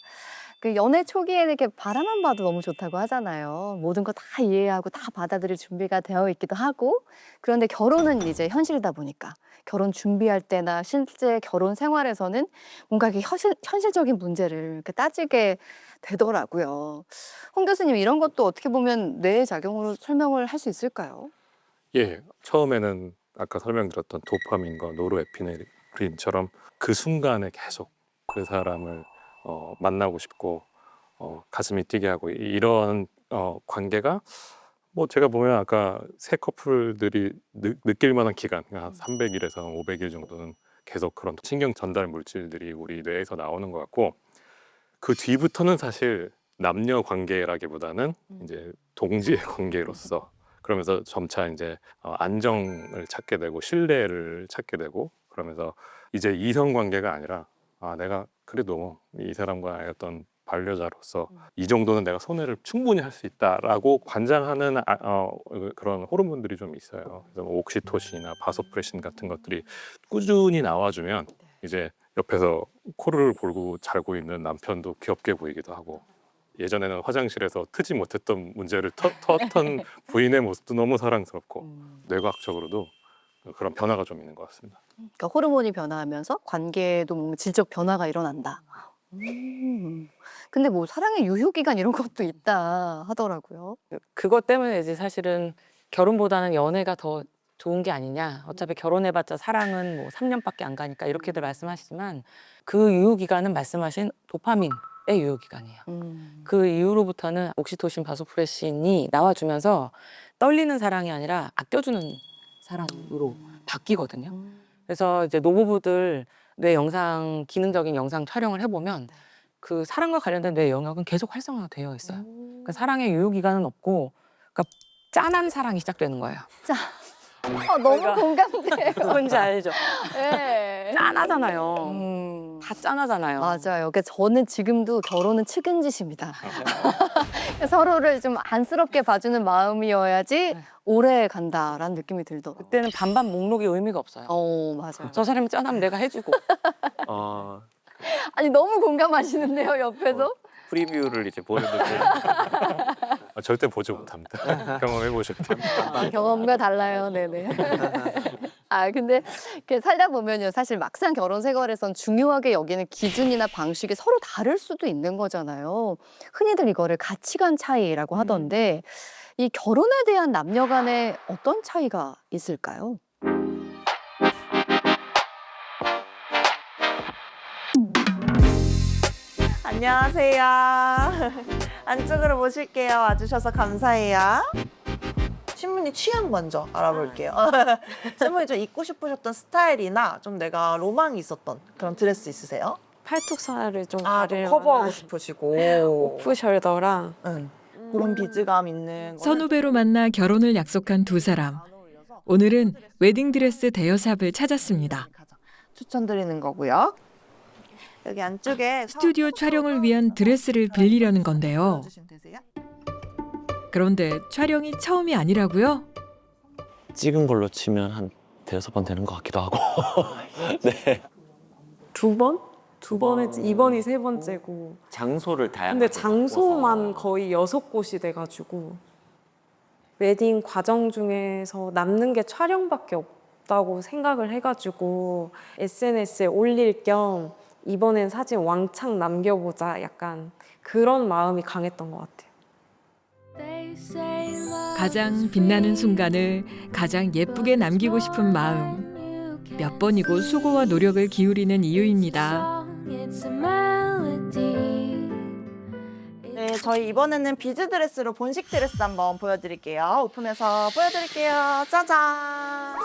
Speaker 7: 그 연애 초기에는 이렇게 바라만 봐도 너무 좋다고 하잖아요. 모든 거 다 이해하고 다 받아들일 준비가 되어 있기도 하고 그런데 결혼은 이제 현실이다 보니까 결혼 준비할 때나 실제 결혼 생활에서는 뭔가 이렇게 현실적인 문제를 이렇게 따지게 되더라고요. 홍 교수님 이런 것도 어떻게 보면 뇌의 작용으로 설명을 할 수 있을까요?
Speaker 8: 예, 처음에는 아까 설명드렸던 도파민과 노르에피네프린처럼 그 순간에 계속 그 사람을 만나고 싶고 가슴이 뛰게 하고 이런 관계가 뭐 제가 보면 아까 새 커플들이 느낄 만한 기간 한 300일에서 500일 정도는 계속 그런 신경 전달 물질들이 우리 뇌에서 나오는 것 같고 그 뒤부터는 사실 남녀 관계라기보다는 이제 동지의 관계로서 그러면서 점차 이제 안정을 찾게 되고 신뢰를 찾게 되고 그러면서 이제 이성 관계가 아니라 내가 그래도 이 사람과의 어떤 반려자로서 이 정도는 내가 손해를 충분히 할 수 있다라고 관장하는 그런 호르몬들이 좀 있어요. 그래서 뭐 옥시토신이나 바소프레신 같은 것들이 꾸준히 나와주면 이제 옆에서 코를 골고 자고 있는 남편도 귀엽게 보이기도 하고, 예전에는 화장실에서 트지 못했던 문제를 터던 부인의 모습도 너무 사랑스럽고, 뇌과학적으로도 그런 변화가 좀 있는 것 같습니다.
Speaker 7: 그러니까 호르몬이 변화하면서 관계도 뭔가 질적 변화가 일어난다. 근데 뭐 사랑의 유효기간 이런 것도 있다 하더라고요.
Speaker 10: 그것 때문에 이제 사실은 결혼보다는 연애가 더 좋은 게 아니냐. 어차피 결혼해봤자 사랑은 뭐 3년밖에 안 가니까 이렇게들 말씀하시지만 그 유효기간은 말씀하신 도파민의 유효기간이에요. 그 이후로부터는 옥시토신, 바소프레신이 나와주면서 떨리는 사랑이 아니라 아껴주는 사랑으로 바뀌거든요. 그래서 이제 노부부들 뇌 영상, 기능적인 영상 촬영을 해보면 그 사랑과 관련된 뇌 영역은 계속 활성화가 되어 있어요. 그러니까 사랑의 유효기간은 없고, 그러니까 짠한 사랑이 시작되는 거예요.
Speaker 7: 너무 공감돼요.
Speaker 10: 뭔지 알죠?
Speaker 7: 네.
Speaker 10: 짠하잖아요. 다 짠하잖아요.
Speaker 7: 맞아요. 그러니까 저는 지금도 결혼은 측은짓입니다. 서로를 좀 안쓰럽게 봐주는 마음이어야지 오래 간다라는 느낌이 들더라고요.
Speaker 10: 그때는 반반 목록이 의미가 없어요.
Speaker 7: 맞아요.
Speaker 10: 저 사람이 짠하면 내가 해주고.
Speaker 7: 아니 너무 공감하시는데요, 옆에서?
Speaker 11: 프리뷰를 이제 보여드릴게요.
Speaker 8: 절대 보지 못합니다. 경험해 보셔야 됩니다.
Speaker 7: 경험과 달라요, 네네. 근데 이렇게 살다 보면요, 사실 막상 결혼 생활에선 중요하게 여기는 기준이나 방식이 서로 다를 수도 있는 거잖아요. 흔히들 이거를 가치관 차이라고 하던데, 이 결혼에 대한 남녀 간에 어떤 차이가 있을까요?
Speaker 17: 안녕하세요. 안쪽으로 모실게요. 와주셔서 감사해요. 신부님 취향 먼저 알아볼게요. 신부님 좀 입고 싶으셨던 스타일이나 좀 내가 로망이 있었던 그런 드레스 있으세요?
Speaker 1: 팔뚝살을 좀
Speaker 17: 좀
Speaker 1: 가릴
Speaker 17: 커버하고
Speaker 1: 만한
Speaker 17: 싶으시고
Speaker 1: 오프숄더랑
Speaker 17: 그런 비즈감 있는
Speaker 2: 선후배로 만나 결혼을 약속한 두 사람. 오늘은 웨딩드레스 대여샵을 찾았습니다.
Speaker 17: 추천드리는 거고요. 여기 안쪽에
Speaker 2: 스튜디오 촬영을 위한 드레스를 빌리려는 건데요. 그런데 촬영이 처음이 아니라고요?
Speaker 11: 찍은 걸로 치면 한 5번 되는 것 같기도 하고. 네.
Speaker 1: 두 번? 두 번 했지. 이번이 세 번째고.
Speaker 11: 장소를 다양하게.
Speaker 1: 근데 장소만 거의 6곳이 돼가지고 웨딩 과정 중에서 남는 게 촬영밖에 없다고 생각을 해가지고 SNS에 올릴 겸 이번엔 사진 왕창 남겨보자, 약간 그런 마음이 강했던 것 같아요.
Speaker 2: 가장 빛나는 순간을 가장 예쁘게 남기고 싶은 마음. 몇 번이고 수고와 노력을 기울이는 이유입니다.
Speaker 17: 네, 저희 이번에는 비즈 드레스로 본식 드레스 한번 보여드릴게요. 오픈해서 보여드릴게요. 짜잔!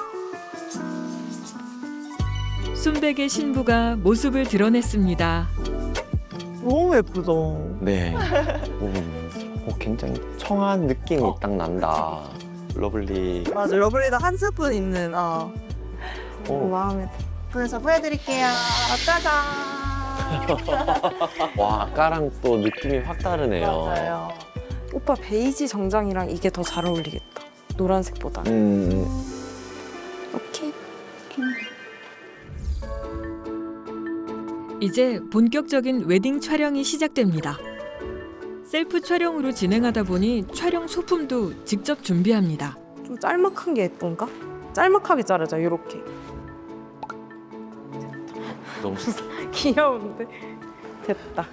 Speaker 2: 순백의 신부가 모습을 드러냈습니다.
Speaker 17: 너무 예쁘다.
Speaker 11: 네. 굉장히 청한 느낌이 딱 난다. 러블리.
Speaker 17: 맞아, 러블리도 한 스푼 있는. 마음에 들어. 오픈해서 보여드릴게요. 짜잔!
Speaker 11: 와, 아까랑 또 느낌이 확 다르네요.
Speaker 17: 맞아요.
Speaker 1: 오빠 베이지 정장이랑 이게 더 잘 어울리겠다. 노란색보다. 오케이.
Speaker 2: 이제 본격적인 웨딩 촬영이 시작됩니다. 셀프 촬영으로 진행하다 보니 촬영 소품도 직접 준비합니다.
Speaker 1: 좀 짤막한 게 예쁜가? 짤막하게 자르자, 이렇게.
Speaker 11: 너무
Speaker 1: 귀여운데? 됐다.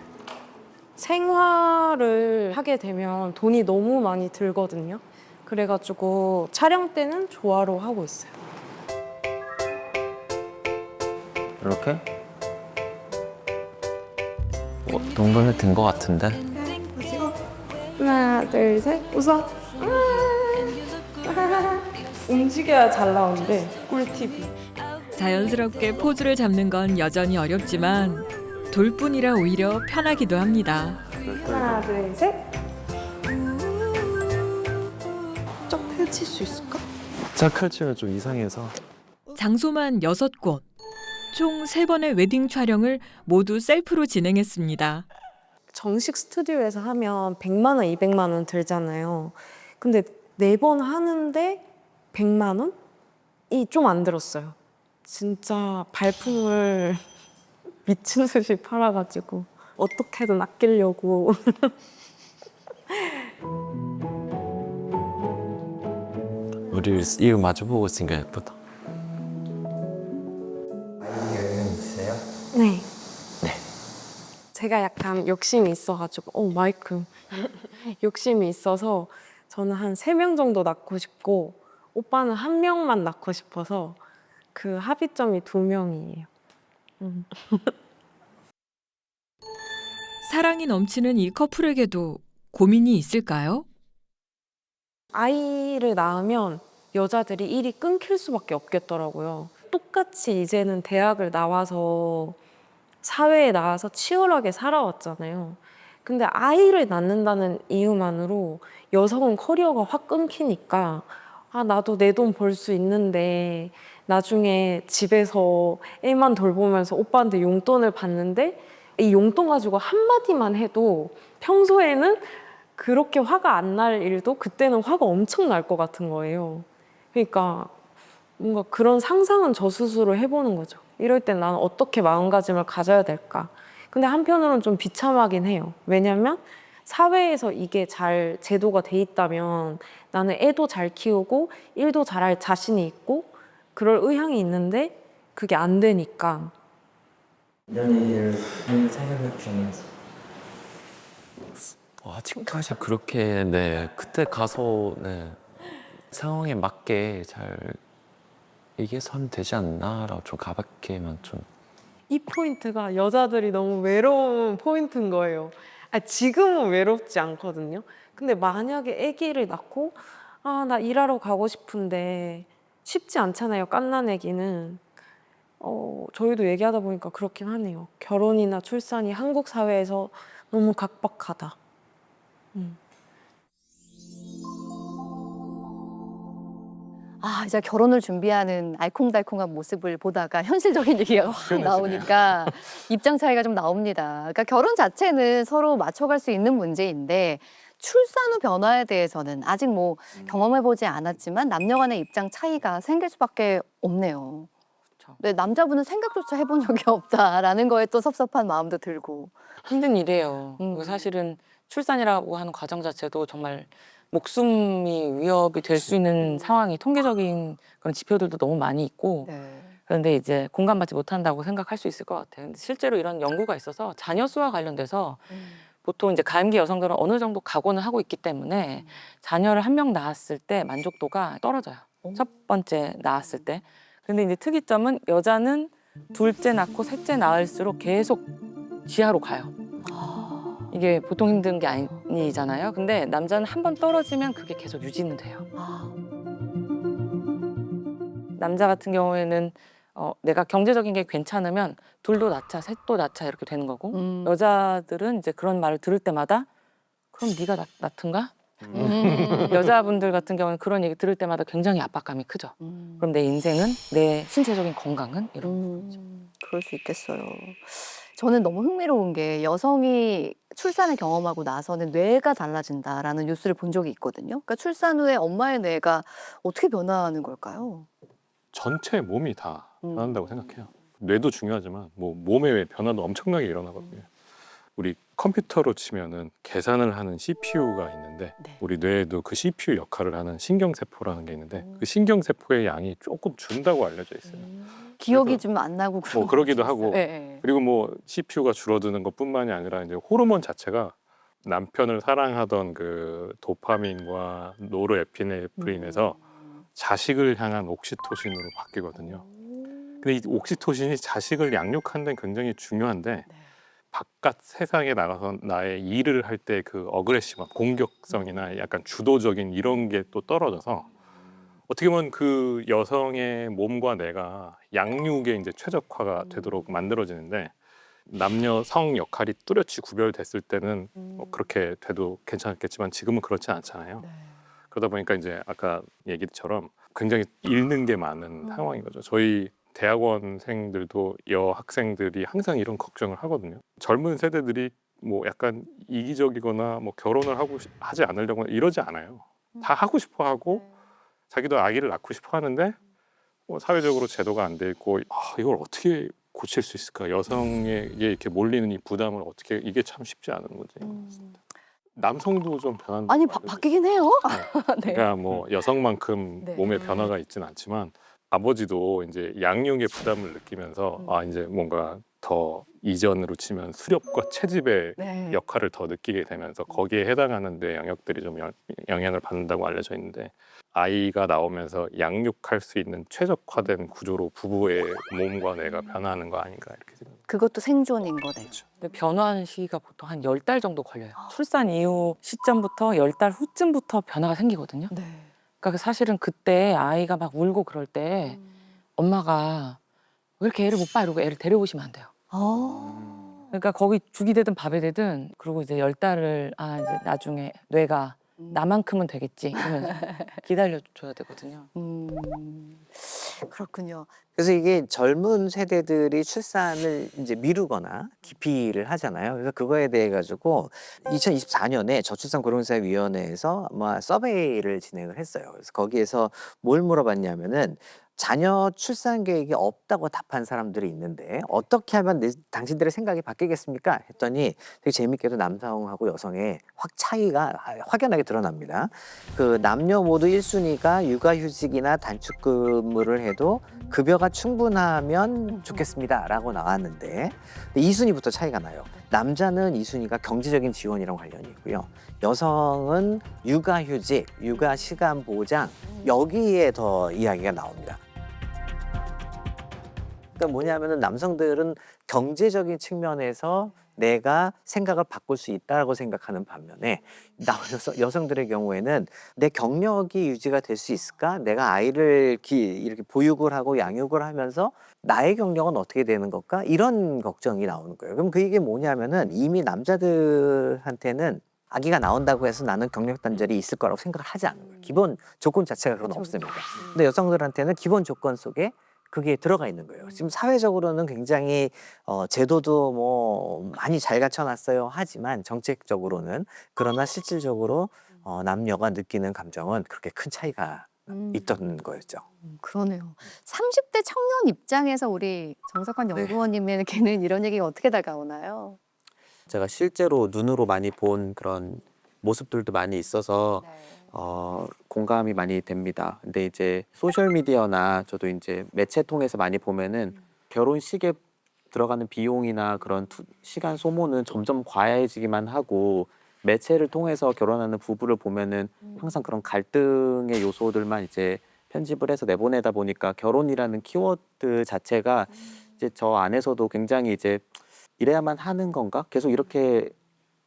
Speaker 1: 생화를 하게 되면 돈이 너무 많이 들거든요. 그래가지고 촬영 때는 조화로 하고 있어요.
Speaker 11: 이렇게? 동전이 된 것 같은데?
Speaker 1: 하나, 둘, 셋, 웃어. 움직여야 잘 나오는데 꿀팁이.
Speaker 2: 자연스럽게 포즈를 잡는 건 여전히 어렵지만 돌뿐이라 오히려 편하기도 합니다.
Speaker 1: 하나, 둘, 셋. 쫙 펼칠 수 있을까?
Speaker 11: 짝 펼치면 좀 이상해서.
Speaker 2: 장소만 6곳. 총 3번의 웨딩 촬영을 모두 셀프로 진행했습니다.
Speaker 1: 정식 스튜디오에서 하면 100만 원, 200만 원 들잖아요. 근데 4번 하는데 100만 원이 좀 안 들었어요. 진짜 발품을 미친 듯이 팔아가지고 어떻게든 아끼려고.
Speaker 15: 우리 이거 마주보고 있으니까 예쁘다.
Speaker 3: 아이디어는 있으세요?
Speaker 1: 네. 제가 약간 욕심이 있어가지고, 마이크. 욕심이 있어서 저는 한 3명 정도 낳고 싶고, 오빠는 1명만 낳고 싶어서 그 합의점이 2명이에요.
Speaker 2: 사랑이 넘치는 이 커플에게도 고민이 있을까요?
Speaker 1: 아이를 낳으면 여자들이 일이 끊길 수밖에 없겠더라고요. 똑같이 이제는 대학을 나와서 사회에 나와서 치열하게 살아왔잖아요. 근데 아이를 낳는다는 이유만으로 여성은 커리어가 확 끊기니까 나도 내 돈 벌 수 있는데 나중에 집에서 애만 돌보면서 오빠한테 용돈을 받는데 이 용돈 가지고 한마디만 해도 평소에는 그렇게 화가 안 날 일도 그때는 화가 엄청 날 것 같은 거예요. 그러니까 뭔가 그런 상상은 저 스스로 해보는 거죠. 이럴 땐 나는 어떻게 마음가짐을 가져야 될까? 근데 한편으로는 좀 비참하긴 해요. 왜냐면 사회에서 이게 잘 제도가 돼 있다면 나는 애도 잘 키우고 일도 잘할 자신이 있고 그럴 의향이 있는데 그게 안 되니까.
Speaker 15: 이런 얘기를 생각해 주셨는지. 아직까지 그렇게 그때 가서 상황에 맞게 잘 얘기해서 하면 되지 않나라고 좀 가볍게만 좀.
Speaker 1: 이 포인트가 여자들이 너무 외로운 포인트인 거예요. 지금은 외롭지 않거든요. 근데 만약에 아기를 낳고 나 일하러 가고 싶은데 쉽지 않잖아요. 갓난아기는. 저희도 얘기하다 보니까 그렇긴 하네요. 결혼이나 출산이 한국 사회에서 너무 각박하다.
Speaker 7: 이제 결혼을 준비하는 알콩달콩한 모습을 보다가 현실적인 얘기가 확 나오니까 입장 차이가 좀 나옵니다. 그러니까 결혼 자체는 서로 맞춰갈 수 있는 문제인데 출산 후 변화에 대해서는 아직 뭐 경험해보지 않았지만 남녀 간의 입장 차이가 생길 수밖에 없네요. 근데 남자분은 생각조차 해본 적이 없다라는 거에 또 섭섭한 마음도 들고.
Speaker 10: 힘든 일이에요. 그리고 사실은 출산이라고 하는 과정 자체도 정말 목숨이 위협이 될 수 있는 상황이 통계적인 그런 지표들도 너무 많이 있고 그런데 이제 공감받지 못한다고 생각할 수 있을 것 같아요. 근데 실제로 이런 연구가 있어서 자녀 수와 관련돼서 보통 이제 가임기 여성들은 어느 정도 각오는 하고 있기 때문에 자녀를 1명 낳았을 때 만족도가 떨어져요. 첫 번째 낳았을 때. 근데 이제 특이점은 여자는 둘째 낳고 셋째 낳을수록 계속 지하로 가요. 이게 보통 힘든 게 아니잖아요. 근데 남자는 한 번 떨어지면 그게 계속 유지는 돼요. 남자 같은 경우에는 내가 경제적인 게 괜찮으면 둘도 낳자, 셋도 낳자 이렇게 되는 거고 여자들은 이제 그런 말을 들을 때마다 그럼 네가 낳든가? 여자분들 같은 경우는 그런 얘기 들을 때마다 굉장히 압박감이 크죠. 그럼 내 인생은, 내 신체적인 건강은 이런 거죠.
Speaker 7: 그럴 수 있겠어요. 저는 너무 흥미로운 게 여성이 출산을 경험하고 나서는 뇌가 달라진다라는 뉴스를 본 적이 있거든요. 그러니까 출산 후에 엄마의 뇌가 어떻게 변화하는 걸까요?
Speaker 8: 전체 몸이 다 변한다고 생각해요. 뇌도 중요하지만 뭐 몸의 변화도 엄청나게 일어나거든요. 우리 컴퓨터로 치면은 계산을 하는 CPU가 있는데 우리 뇌에도 그 CPU 역할을 하는 신경세포라는 게 있는데 그 신경세포의 양이 조금 준다고 알려져 있어요.
Speaker 7: 기억이 좀 안 나고
Speaker 8: 뭐 그러기도 하고
Speaker 7: 네.
Speaker 8: 그리고 뭐 CPU가 줄어드는 것뿐만이 아니라 이제 호르몬 자체가 남편을 사랑하던 그 도파민과 노르에피네프린에서 자식을 향한 옥시토신으로 바뀌거든요. 근데 이 옥시토신이 자식을 양육하는 데는 굉장히 중요한데 바깥 세상에 나가서 나의 일을 할 때 그 어그레시브, 공격성이나 약간 주도적인 이런 게 또 떨어져서 어떻게 보면 그 여성의 몸과 뇌가 양육에 이제 최적화가 되도록 만들어지는데 남녀 성 역할이 뚜렷이 구별됐을 때는 뭐 그렇게 돼도 괜찮았겠지만 지금은 그렇지 않잖아요. 그러다 보니까 이제 아까 얘기처럼 굉장히 잃는 게 많은 상황인 거죠. 저희 대학원생들도 여학생들이 항상 이런 걱정을 하거든요. 젊은 세대들이 뭐 약간 이기적이거나 뭐 결혼을 하지 않으려고 이러지 않아요. 다 하고 싶어 하고 자기도 아기를 낳고 싶어 하는데 뭐 사회적으로 제도가 안 돼 있고 이걸 어떻게 고칠 수 있을까? 여성에게 이렇게 몰리는 이 부담을 어떻게, 이게 참 쉽지 않은 문제인 것 같습니다. 남성도 좀 변한.
Speaker 7: 아니 바뀌긴 해요. 네.
Speaker 8: 그러니까 뭐 여성만큼
Speaker 7: 네.
Speaker 8: 몸에 변화가 있지는 않지만 아버지도 이제 양육의 부담을 느끼면서 이제 뭔가 더 이전으로 치면 수렵과 채집의
Speaker 7: 네.
Speaker 8: 역할을 더 느끼게 되면서 거기에 해당하는 뇌 영역들이 좀 영향을 받는다고 알려져 있는데, 아이가 나오면서 양육할 수 있는 최적화된 구조로 부부의 몸과 뇌가 변화하는 거 아닌가 이렇게 생각합니다.
Speaker 7: 그것도 생존인 거네요.
Speaker 10: 근데 변화하는 시기가 보통 한 10달 정도 걸려요. 출산 이후 시점부터 10달 후쯤부터 변화가 생기거든요. 그러니까 사실은 그때 아이가 막 울고 그럴 때 엄마가 왜 이렇게 애를 못 봐? 이러고 애를 데려오시면 안 돼요. 그러니까 거기 죽이 되든 밥이 되든, 그리고 이제 10달을 이제 나중에 뇌가 나만큼은 되겠지 이러면서 기다려줘야 되거든요.
Speaker 7: 그렇군요.
Speaker 16: 그래서 이게 젊은 세대들이 출산을 이제 미루거나 기피를 하잖아요. 그래서 그거에 대해 가지고 2024년에 저출산고령사위원회에서 아마 서베이를 진행을 했어요. 그래서 거기에서 뭘 물어봤냐면은 자녀 출산 계획이 없다고 답한 사람들이 있는데 어떻게 하면 당신들의 생각이 바뀌겠습니까? 했더니 되게 재밌게도 남성하고 여성의 차이가 확연하게 드러납니다. 그 남녀 모두 1순위가 육아휴직이나 단축근무를 해도 급여가 충분하면 좋겠습니다라고 나왔는데 2순위부터 차이가 나요. 남자는 2순위가 경제적인 지원이랑 관련이 있고요. 여성은 육아휴직, 육아시간 보장 여기에 더 이야기가 나옵니다. 그러니까 뭐냐면은 남성들은 경제적인 측면에서 내가 생각을 바꿀 수 있다고 생각하는 반면에 여성들의 경우에는 내 경력이 유지가 될 수 있을까? 내가 아이를 이렇게 보육을 하고 양육을 하면서 나의 경력은 어떻게 되는 걸까? 이런 걱정이 나오는 거예요. 그럼 그게 뭐냐면은 이미 남자들한테는 아기가 나온다고 해서 나는 경력 단절이 있을 거라고 생각을 하지 않는 거예요. 기본 조건 자체가 그건 없습니다. 근데 여성들한테는 기본 조건 속에 그게 들어가 있는 거예요. 지금 사회적으로는 굉장히 제도도 뭐 많이 잘 갖춰놨어요 하지만 정책적으로는, 그러나 실질적으로 남녀가 느끼는 감정은 그렇게 큰 차이가 있던 거였죠.
Speaker 7: 그러네요. 30대 청년 입장에서 우리 정석환 연구원님에게는 이런 얘기가 어떻게 다가오나요?
Speaker 11: 제가 실제로 눈으로 많이 본 그런 모습들도 많이 있어서 공감이 많이 됩니다. 근데 이제 소셜 미디어나 저도 이제 매체 통해서 많이 보면은 결혼식에 들어가는 비용이나 그런 시간 소모는 점점 과해지기만 하고, 매체를 통해서 결혼하는 부부를 보면은 항상 그런 갈등의 요소들만 이제 편집을 해서 내보내다 보니까 결혼이라는 키워드 자체가 이제 저 안에서도 굉장히 이제 이래야만 하는 건가? 계속 이렇게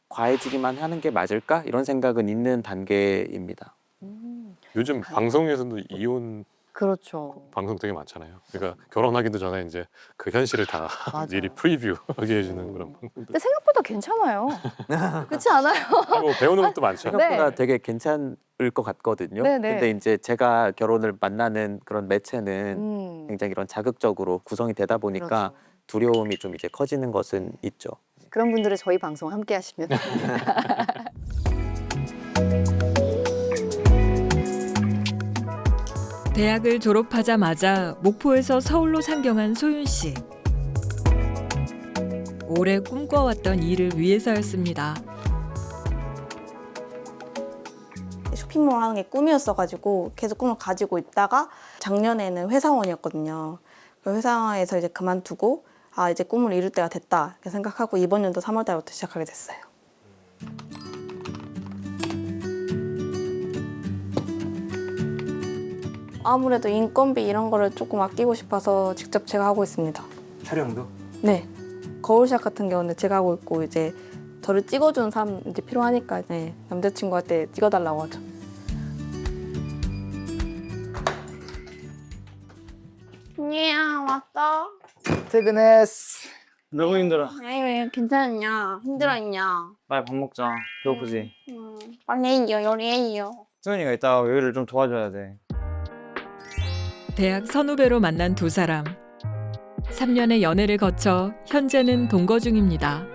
Speaker 11: 과해지기만 하는 게 맞을까? 이런 생각은 있는 단계입니다.
Speaker 8: 요즘 방송에서도 이혼
Speaker 7: 그렇죠.
Speaker 8: 방송 되게 많잖아요. 그러니까 결혼하기도 전에 이제 그 현실을 다 미리 프리뷰하게 해주는 그런 방송들.
Speaker 7: 근데 생각보다 괜찮아요. 그렇지 않아요?
Speaker 8: 뭐 배우는 것도 많죠.
Speaker 11: 생각보다 되게 괜찮을 것 같거든요.
Speaker 7: 네네.
Speaker 11: 근데 이제 제가 결혼을 만나는 그런 매체는 굉장히 이런 자극적으로 구성이 되다 보니까 두려움이 좀 이제 커지는 것은 있죠.
Speaker 7: 그런 분들은 저희 방송 함께 하시면
Speaker 2: 대학을 졸업하자마자 목포에서 서울로 상경한 소윤 씨. 오래 꿈꿔왔던 일을 위해서였습니다.
Speaker 5: 쇼핑몰 하는 게 꿈이었어가지고 계속 꿈을 가지고 있다가 작년에는 회사원이었거든요. 그 회사에서 이제 그만두고 이제 꿈을 이룰 때가 됐다 이렇게 생각하고 이번 연도 3월 달부터 시작하게 됐어요. 아무래도 인건비 이런 거를 조금 아끼고 싶어서 직접 제가 하고 있습니다.
Speaker 9: 촬영도?
Speaker 5: 네. 거울샷 같은 경우는 제가 하고 있고 이제 저를 찍어주는 사람 이제 필요하니까 남자친구한테 찍어달라고 하죠.
Speaker 14: 언니야 왔어?
Speaker 18: 퇴근했어. 너무 힘들어.
Speaker 14: 아이 왜 괜찮냐? 힘들었냐?
Speaker 18: 빨리 밥 먹자. 배고프지?
Speaker 14: 빨리 해요 요리해요.
Speaker 18: 수현이가 이따 요리를 좀 도와줘야 돼.
Speaker 2: 대학 선후배로 만난 두 사람. 3년의 연애를 거쳐 현재는 동거 중입니다.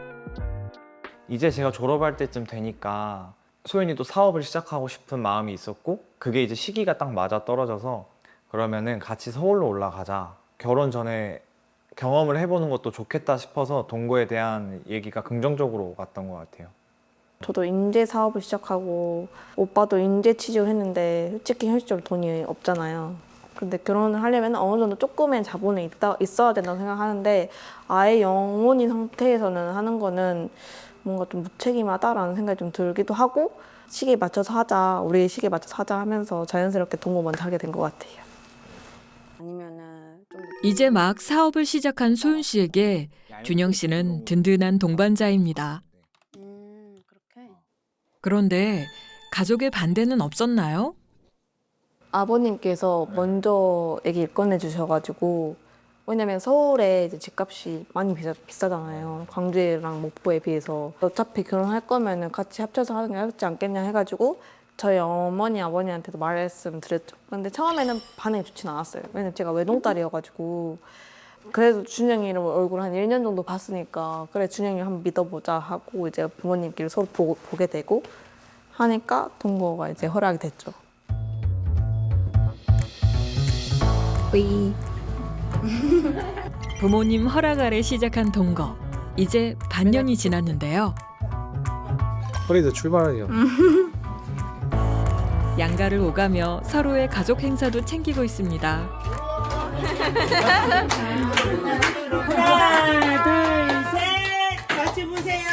Speaker 6: 이제 제가 졸업할 때쯤 되니까 소연이도 사업을 시작하고 싶은 마음이 있었고 그게 이제 시기가 딱 맞아 떨어져서 그러면은 같이 서울로 올라가자. 결혼 전에 경험을 해보는 것도 좋겠다 싶어서 동거에 대한 얘기가 긍정적으로 왔던 것 같아요.
Speaker 5: 저도 인재 사업을 시작하고 오빠도 인재 취직을 했는데 솔직히 현실적으로 돈이 없잖아요. 근데 결혼을 하려면 어느 정도 조금의 자본이 있어야 된다고 생각하는데 아예 영혼인 상태에서는 하는 거는 뭔가 좀 무책임하다라는 생각이 좀 들기도 하고 시기에 맞춰서 하자, 우리 시기에 맞춰서 하자 하면서 자연스럽게 동거 먼저 하게 된 것 같아요.
Speaker 2: 이제 막 사업을 시작한 소윤 씨에게 준영 씨는 든든한 동반자입니다. 그런데 가족의 반대는 없었나요?
Speaker 5: 아버님께서 먼저 얘기 꺼내 주셔가지고 왜냐면 서울에 이제 집값이 많이 비싸잖아요. 광주랑 목포에 비해서 어차피 결혼할 거면은 같이 합쳐서 하는 게 낫지 않겠냐 해가지고 저희 어머니 아버님한테도 말씀드렸죠. 근데 처음에는 반응이 좋진 않았어요. 왜냐면 제가 외동딸이어가지고 그래도 준영이 얼굴 한 1년 정도 봤으니까 그래 준영이 한번 믿어보자 하고 이제 부모님끼리 서로 보게 되고 하니까 동거가 이제 허락이 됐죠.
Speaker 2: 부모님 허락 아래 시작한 동거. 이제 반년이 지났는데요.
Speaker 18: 허리도 출발하죠.
Speaker 2: 양가를 오가며 서로의 가족 행사도 챙기고 있습니다.
Speaker 19: 하나, 둘, 셋. 같이 보세요.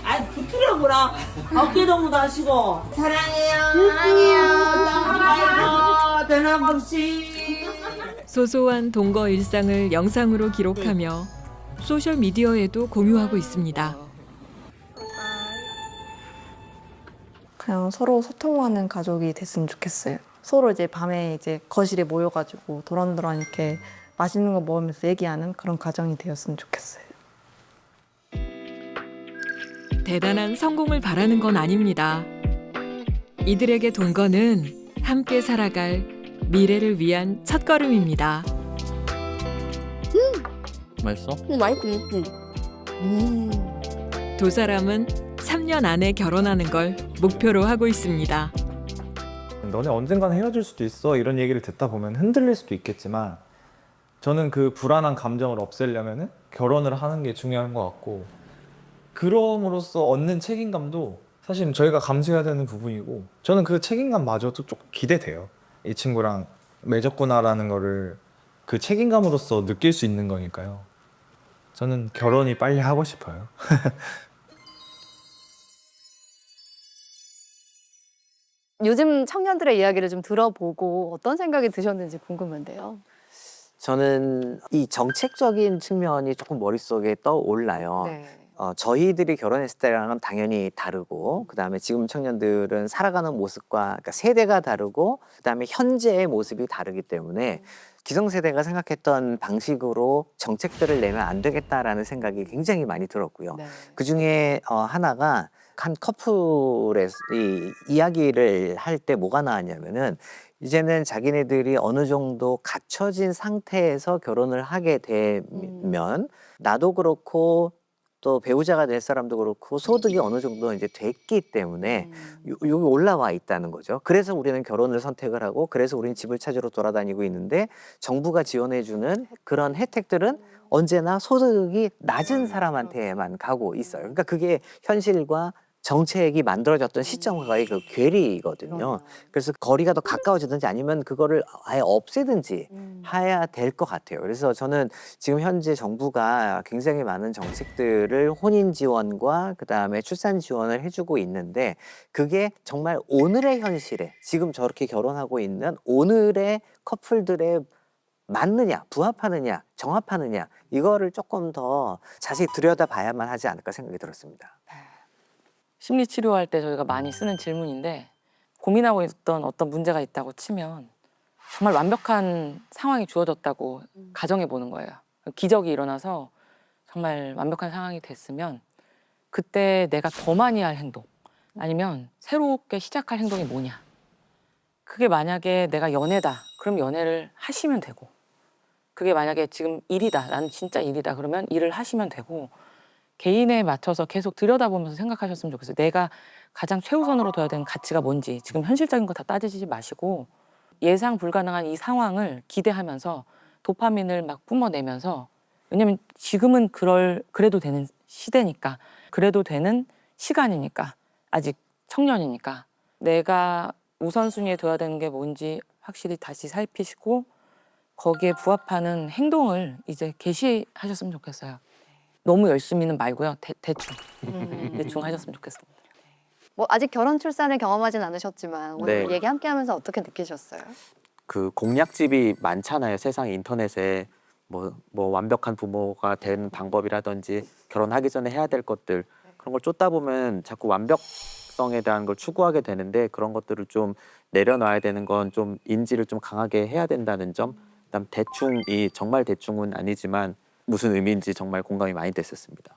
Speaker 19: 아, 붙으려고라. 어깨 동무도 하시고. 사랑해요. 사랑해요. 변함없이.
Speaker 2: 소소한 동거 일상을 영상으로 기록하며 소셜 미디어에도 공유하고 있습니다.
Speaker 5: 그냥 서로 소통하는 가족이 됐으면 좋겠어요. 서로 이제 밤에 이제 거실에 모여가지고 도란도란 이렇게 맛있는 거 먹으면서 얘기하는 그런 가정이 되었으면 좋겠어요.
Speaker 2: 대단한 성공을 바라는 건 아닙니다. 이들에게 동거는 함께 살아갈 미래를 위한 첫걸음입니다.
Speaker 11: 맛있어?
Speaker 14: 맛있지.
Speaker 2: 두 사람은 3년 안에 결혼하는 걸 목표로 하고 있습니다.
Speaker 6: 너네 언젠간 헤어질 수도 있어 이런 얘기를 듣다 보면 흔들릴 수도 있겠지만 저는 그 불안한 감정을 없애려면 결혼을 하는 게 중요한 것 같고 그럼으로써 얻는 책임감도 사실 저희가 감수해야 되는 부분이고 저는 그 책임감마저도 좀 기대돼요. 이 친구랑 맺었구나라는 거를 그 책임감으로써 느낄 수 있는 거니까요. 저는 결혼이 빨리 하고 싶어요.
Speaker 7: 요즘 청년들의 이야기를 좀 들어보고 어떤 생각이 드셨는지 궁금한데요.
Speaker 16: 저는 이 정책적인 측면이 조금 머릿속에 떠올라요. 저희들이 결혼했을 때랑은 당연히 다르고 그다음에 지금 청년들은 살아가는 모습과 그러니까 세대가 다르고 그다음에 현재의 모습이 다르기 때문에 기성세대가 생각했던 방식으로 정책들을 내면 안 되겠다라는 생각이 굉장히 많이 들었고요. 그중에 하나가 한 커플의 이야기를 할 때 뭐가 나왔냐면은 이제는 자기네들이 어느 정도 갖춰진 상태에서 결혼을 하게 되면 나도 그렇고 또 배우자가 될 사람도 그렇고 소득이 어느 정도 이제 됐기 때문에 여기 올라와 있다는 거죠. 그래서 우리는 결혼을 선택을 하고 그래서 우리는 집을 찾으러 돌아다니고 있는데 정부가 지원해주는 그런 혜택들은 언제나 소득이 낮은 사람한테만 가고 있어요. 그러니까 그게 현실과 정책이 만들어졌던 시점과의 그 괴리거든요. 그래서 거리가 더 가까워지든지 아니면 그거를 아예 없애든지 해야 될 것 같아요. 그래서 저는 지금 현재 정부가 굉장히 많은 정책들을 혼인 지원과 그다음에 출산 지원을 해주고 있는데 그게 정말 오늘의 현실에 지금 저렇게 결혼하고 있는 오늘의 커플들의 맞느냐, 부합하느냐, 정합하느냐 이거를 조금 더 자세히 들여다봐야만 하지 않을까 생각이 들었습니다.
Speaker 10: 심리 치료할 때 저희가 많이 쓰는 질문인데 고민하고 있던 어떤 문제가 있다고 치면 정말 완벽한 상황이 주어졌다고 가정해 보는 거예요. 기적이 일어나서 정말 완벽한 상황이 됐으면 그때 내가 더 많이 할 행동 아니면 새롭게 시작할 행동이 뭐냐. 그게 만약에 내가 연애다. 그럼 연애를 하시면 되고 그게 만약에 지금 일이다, 난 진짜 일이다 그러면 일을 하시면 되고 개인에 맞춰서 계속 들여다보면서 생각하셨으면 좋겠어요. 내가 가장 최우선으로 둬야 되는 가치가 뭔지 지금 현실적인 거 다 따지지 마시고 예상 불가능한 이 상황을 기대하면서 도파민을 막 뿜어내면서 왜냐면 지금은 그래도 되는 시대니까 그래도 되는 시간이니까 아직 청년이니까 내가 우선순위에 둬야 되는 게 뭔지 확실히 다시 살피시고 거기에 부합하는 행동을 이제 개시하셨으면 좋겠어요. 너무 열심히는 말고요. 대충 하셨으면 좋겠습니다.
Speaker 7: 뭐 아직 결혼 출산을 경험하진 않으셨지만 오늘
Speaker 11: 네.
Speaker 7: 얘기 함께하면서 어떻게 느끼셨어요?
Speaker 11: 그 공략집이 많잖아요. 세상 인터넷에 뭐 완벽한 부모가 되는 방법이라든지 결혼하기 전에 해야 될 것들 그런 걸 쫓다 보면 자꾸 완벽성에 대한 걸 추구하게 되는데 그런 것들을 좀 내려놔야 되는 건 좀 인지를 좀 강하게 해야 된다는 점. 그다음 대충이 정말 대충은 아니지만 무슨 의미인지 정말 공감이 많이 됐었습니다.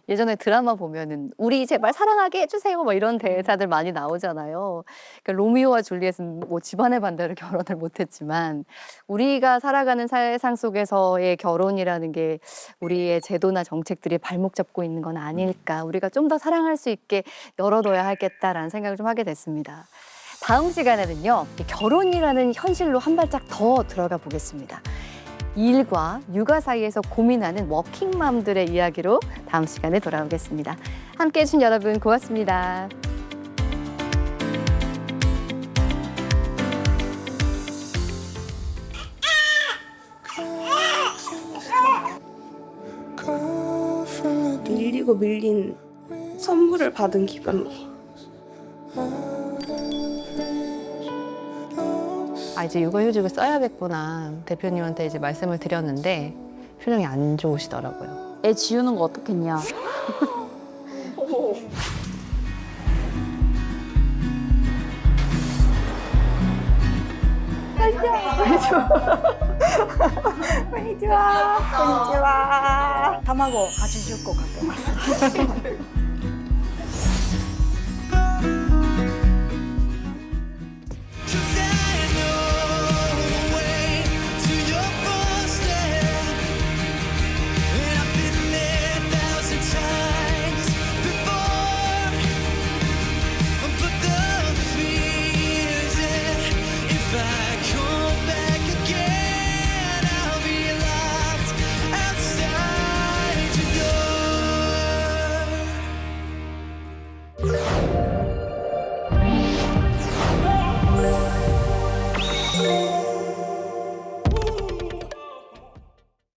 Speaker 7: 예전에 드라마 보면은 우리 제발 사랑하게 해주세요 뭐 이런 대사들 많이 나오잖아요. 그러니까 로미오와 줄리엣은 뭐 집안의 반대로 결혼을 못했지만 우리가 살아가는 세상 속에서의 결혼이라는 게 우리의 제도나 정책들이 발목 잡고 있는 건 아닐까. 우리가 좀 더 사랑할 수 있게 열어둬야 하겠다라는 생각을 좀 하게 됐습니다. 다음 시간에는요, 결혼이라는 현실로 한 발짝 더 들어가 보겠습니다. 일과 육아 사이에서 고민하는 워킹맘들의 이야기로 다음 시간에 돌아오겠습니다. 함께해 주신 여러분 고맙습니다.
Speaker 20: 밀리고 밀린 선물을 받은 기분이.
Speaker 7: 아, 이제 육아휴직을 써야겠구나. 대표님한테 이제 말씀을 드렸는데 표정이 안 좋으시더라고요. 애 지우는 거 어떻겠냐.
Speaker 17: こんにちは。卵80個買ってます。